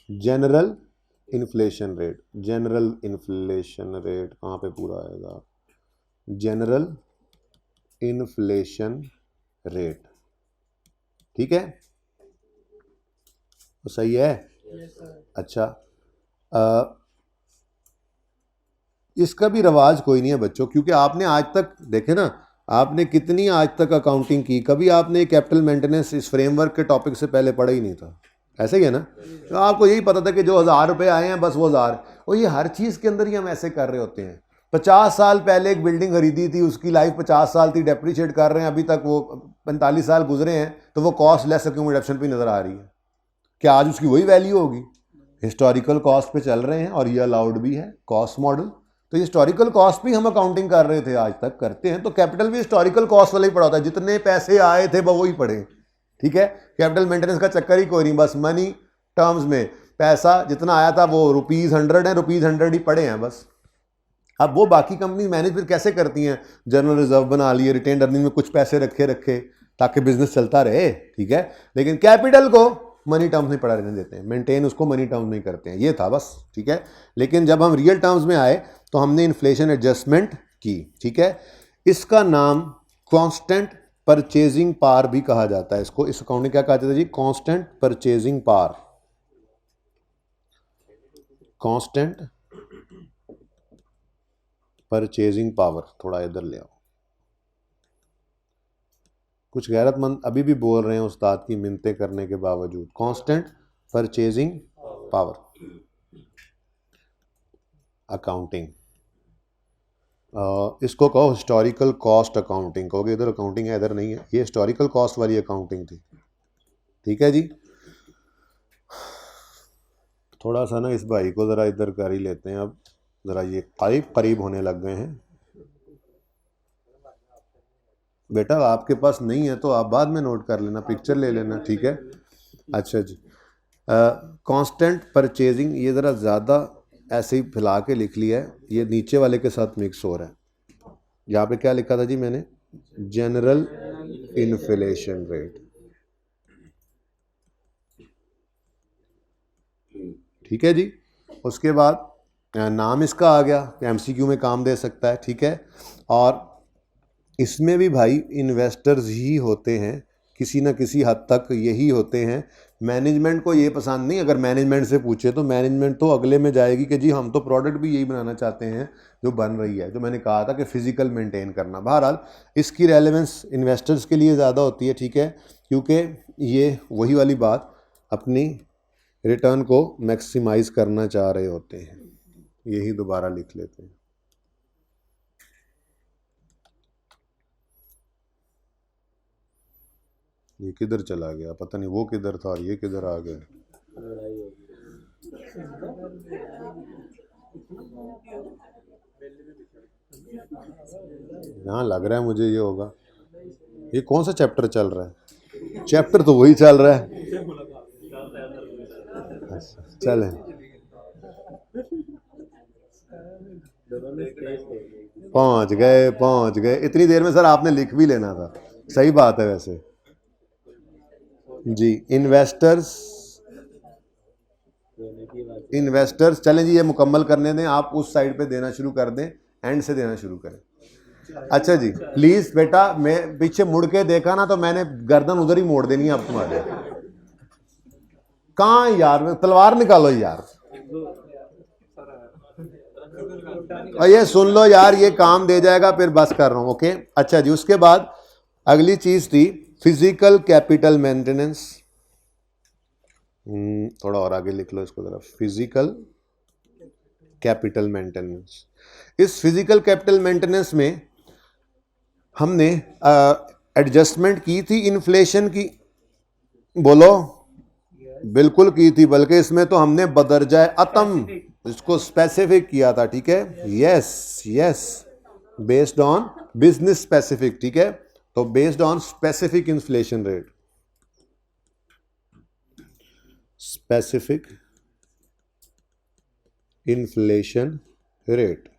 general inflation rate. General inflation rate कहाँ पे पूरा आएगा? General inflation rate. ठीक है, तो सही है। अच्छा, इसका भी रवाज कोई नहीं है बच्चों, क्योंकि आपने आज तक देखे ना, आपने कितनी आज तक अकाउंटिंग की, कभी आपने कैपिटल मेंटेनेंस इस फ्रेमवर्क के टॉपिक से पहले पढ़ा ही नहीं था। ऐसे ही है ना, तो आपको यही पता था कि जो 1000 रुपये आए हैं बस वो 1000, और ये हर चीज़ के अंदर ही हम ऐसे कर रहे होते हैं। 50 साल पहले एक बिल्डिंग खरीदी थी, उसकी लाइफ 50 साल थी, डेप्रिशिएट कर रहे हैं, अभी तक वो 45 साल गुजरे हैं, तो वो कॉस्ट लेस एक्यूमुलेशन पे नज़र आ रही है। क्या आज उसकी वही वैल्यू होगी? हिस्टोरिकल कॉस्ट पे चल रहे हैं, और ये अलाउड भी है कॉस्ट मॉडल। तो हिस्टोरिकल कॉस्ट भी हम अकाउंटिंग कर रहे थे, आज तक करते हैं, तो कैपिटल भी हिस्टोरिकल कॉस्ट वाला ही पड़ा होता है, जितने पैसे आए थे वो ही पड़े। ठीक है, कैपिटल मेंटेनेंस का चक्कर ही कोई नहीं, बस मनी टर्म्स में पैसा जितना आया था वो ₹100 है, ₹100 ही पड़े हैं बस। अब वो बाकी कंपनी मैनेज फिर कैसे करती हैं? जनरल रिजर्व बना लिए, रिटेन अर्निंग में कुछ पैसे रखे ताकि बिजनेस चलता रहे। ठीक है, लेकिन कैपिटल को मनी टर्म्स में पड़ा रहने देते हैं, मेंटेन उसको मनी टर्म्स में करते हैं, ये था बस। ठीक है, लेकिन जब हम रियल टर्म्स में आए तो हमने इन्फ्लेशन एडजस्टमेंट की। ठीक है, इसका नाम कांस्टेंट परचेजिंग पावर भी कहा जाता है। इसको इस अकाउंटिंग क्या कहा जाता है जी? Constant purchasing power. Constant purchasing power, थोड़ा इधर ले आओ। कुछ गैरतमंद अभी भी बोल रहे हैं उस्ताद की मिन्नतें करने के बावजूद। कांस्टेंट परचेजिंग पावर अकाउंटिंग, इसको कहो हिस्टोरिकल कॉस्ट अकाउंटिंग कहोगे। इधर अकाउंटिंग है, इधर नहीं है, ये हिस्टोरिकल कॉस्ट वाली अकाउंटिंग थी। ठीक है जी, थोड़ा सा ना इस भाई को ज़रा इधर कर ही लेते हैं, अब ज़रा ये करीब होने लग गए हैं। बेटा आपके पास नहीं है तो आप बाद में नोट कर लेना, पिक्चर ले लेना। ठीक है, अच्छा जी। कांस्टेंट परचेजिंग, ये ज़रा ज़्यादा ऐसे ही फैला के लिख लिया है, ये नीचे वाले के साथ मिक्स हो रहा है। यहाँ पे क्या लिखा था जी मैंने? General inflation rate. ठीक है जी, उसके बाद नाम इसका आ गया, एमसीक्यू में काम दे सकता है, ठीक है। और इसमें भी भाई इन्वेस्टर्स ही होते हैं, किसी न किसी हद तक यही होते हैं। मैनेजमेंट को ये पसंद नहीं, अगर मैनेजमेंट से पूछे तो मैनेजमेंट तो अगले में जाएगी कि जी हम तो प्रोडक्ट भी यही बनाना चाहते हैं जो बन रही है, जो मैंने कहा था कि फिजिकल मेंटेन करना। बहरहाल इसकी रेलेवेंस इन्वेस्टर्स के लिए ज़्यादा होती है, ठीक है, क्योंकि ये वही वाली बात अपनी रिटर्न को मैक्सिमाइज करना चाह रहे होते हैं। यही दोबारा लिख लेते हैं। ये किधर चला गया पता नहीं, वो किधर था और ये किधर आ गया। यहाँ लग रहा है मुझे ये होगा। ये कौन सा चैप्टर चल रहा है? चैप्टर तो वही चल रहा है। अच्छा, चलें, पहुंच गए। इतनी देर में सर आपने लिख भी लेना था। सही बात है वैसे जी। इन्वेस्टर्स चलें जी, ये मुकम्मल करने दें, आप उस साइड पे देना शुरू कर दें, एंड से देना शुरू करें। अच्छा जी, प्लीज बेटा, मैं पीछे मुड़ के देखा ना तो मैंने गर्दन उधर ही मोड़ देनी है अब तुम्हारे। कहाँ यार, तलवार निकालो यार। और ये सुन लो यार, ये काम दे जाएगा, फिर बस कर रहा हूं, ओके। अच्छा जी, उसके बाद अगली चीज थी फिजिकल कैपिटल मेंटेनेंस। थोड़ा और आगे लिख लो इसको जरा, फिजिकल कैपिटल मेंटेनेंस। इस फिजिकल कैपिटल मेंटेनेंस में हमने एडजस्टमेंट की थी इन्फ्लेशन की, बोलो बिल्कुल की थी, बल्कि इसमें तो हमने बदरजाए अतम इसको स्पेसिफिक किया था, ठीक है। Yes, based on business specific, ठीक है। तो based on specific inflation rate, specific inflation rate,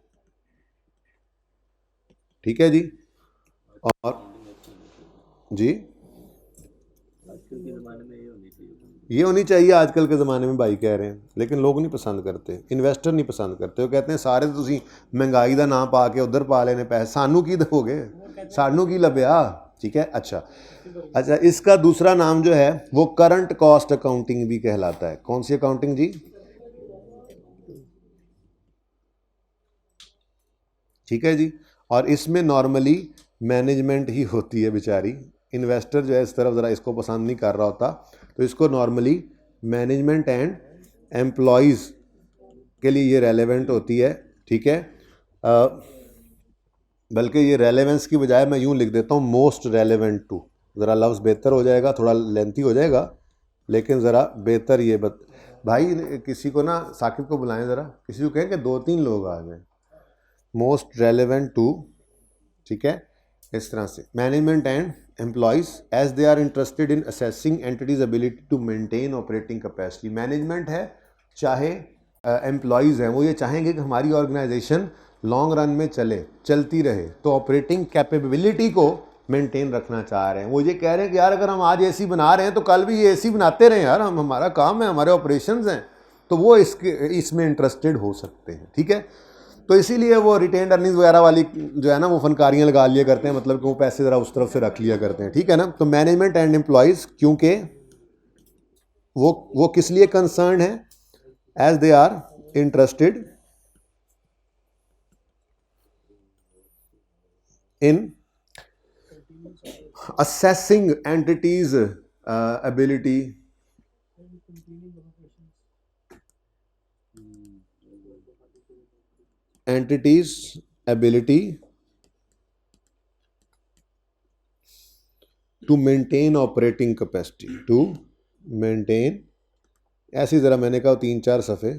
ठीक है जी। और जी आजकल के ज़माने में ये होनी चाहिए। ये होनी चाहिए आजकल के ज़माने में भाई कह रहे हैं, लेकिन लोग नहीं पसंद करते, इन्वेस्टर नहीं पसंद करते। वो कहते हैं सारे तुसी महंगाई का नाम पा के उधर पा लेने पैसे, सानू की दोगे, सानू की लभ्या, ठीक है। अच्छा, इसका दूसरा नाम जो है वो करंट कॉस्ट अकाउंटिंग भी कहलाता है। कौन सी अकाउंटिंग जी? ठीक है जी। और इसमें नॉर्मली मैनेजमेंट ही होती है बेचारी, इन्वेस्टर जो है इस तरफ ज़रा इसको पसंद नहीं कर रहा होता, तो इसको नॉर्मली मैनेजमेंट एंड एम्प्लॉयज़ के लिए ये रेलेवेंट होती है, ठीक है। बल्कि ये रेलेवेंस की बजाय मैं यूँ लिख देता हूँ मोस्ट रेलेवेंट टू, ज़रा लफ्ज़ बेहतर हो जाएगा, थोड़ा लेंथी हो जाएगा लेकिन ज़रा बेहतर ये भाई किसी को ना साकिब को बुलाएं ज़रा, किसी को कहें कि 2-3 लोग आ जाएं। मोस्ट रेलेवेंट टू, ठीक है, इस तरह से management and employees as they are interested in assessing entities ability to maintain operating capacity. Management है चाहे एम्प्लॉयज़ हैं, वो ये चाहेंगे कि हमारी ऑर्गेनाइजेशन लॉन्ग रन में चलती रहे, तो ऑपरेटिंग कैपेबिलिटी को मेंटेन रखना चाह रहे हैं। वो ये कह रहे हैं कि यार अगर हम आज एसी बना रहे हैं तो कल भी ये एसी बनाते रहे यार, हम हमारा काम है, हमारे ऑपरेशंस हैं, तो वो इसमें इंटरेस्टेड हो सकते हैं, ठीक है। तो इसीलिए वो रिटेन्ड अर्निंग्स वगैरह वाली जो है ना वो फनकारियाँ लगा लिया करते हैं, मतलब कि वो पैसे ज़रा उस तरफ से रख लिया करते हैं, ठीक है ना। तो मैनेजमेंट एंड एम्प्लॉयज़ क्योंकि वो किस लिए कंसर्न है, as they are interested in assessing entities ability to maintain operating capacity, to maintain, ऐसी ज़रा मैंने कहा 3-4 सफ़े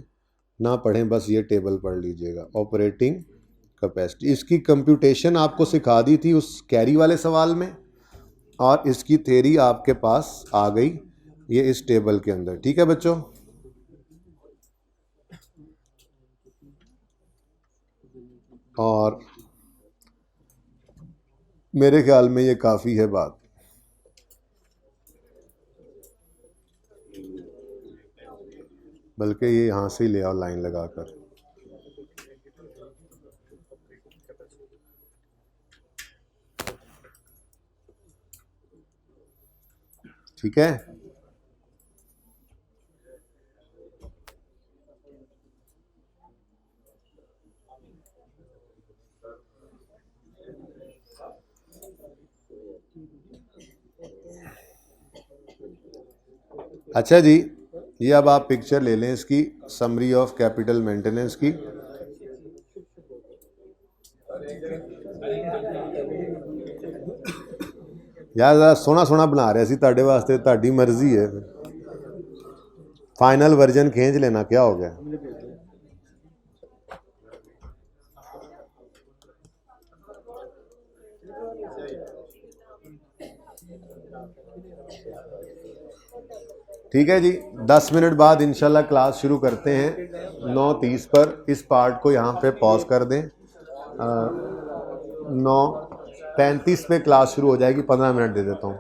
ना पढ़ें, बस ये टेबल पढ़ लीजिएगा, ऑपरेटिंग कैपेसिटी। इसकी कंप्यूटेशन आपको सिखा दी थी उस कैरी वाले सवाल में, और इसकी थ्योरी आपके पास आ गई ये इस टेबल के अंदर, ठीक है बच्चों। और मेरे ख्याल में ये काफ़ी है बात। बल्कि ये यहाँ से ही ले आओ लाइन लगाकर। ठीक है। अच्छा जी, ये अब आप पिक्चर ले लें इसकी, समरी ऑफ कैपिटल मेंटेनेंस की। यार ज़रा सोना सोना बना रहे सी ਤੁਹਾਡੇ वास्ते, ਤੁਹਾਡੀ मर्जी है। फाइनल वर्जन खींच लेना, क्या हो गया। ठीक है जी, 10 मिनट बाद इंशाल्लाह क्लास शुरू करते हैं 9:30 पर। इस पार्ट को यहाँ पे पॉज कर दें। 9:35 पे क्लास शुरू हो जाएगी, 15 मिनट दे देता हूँ।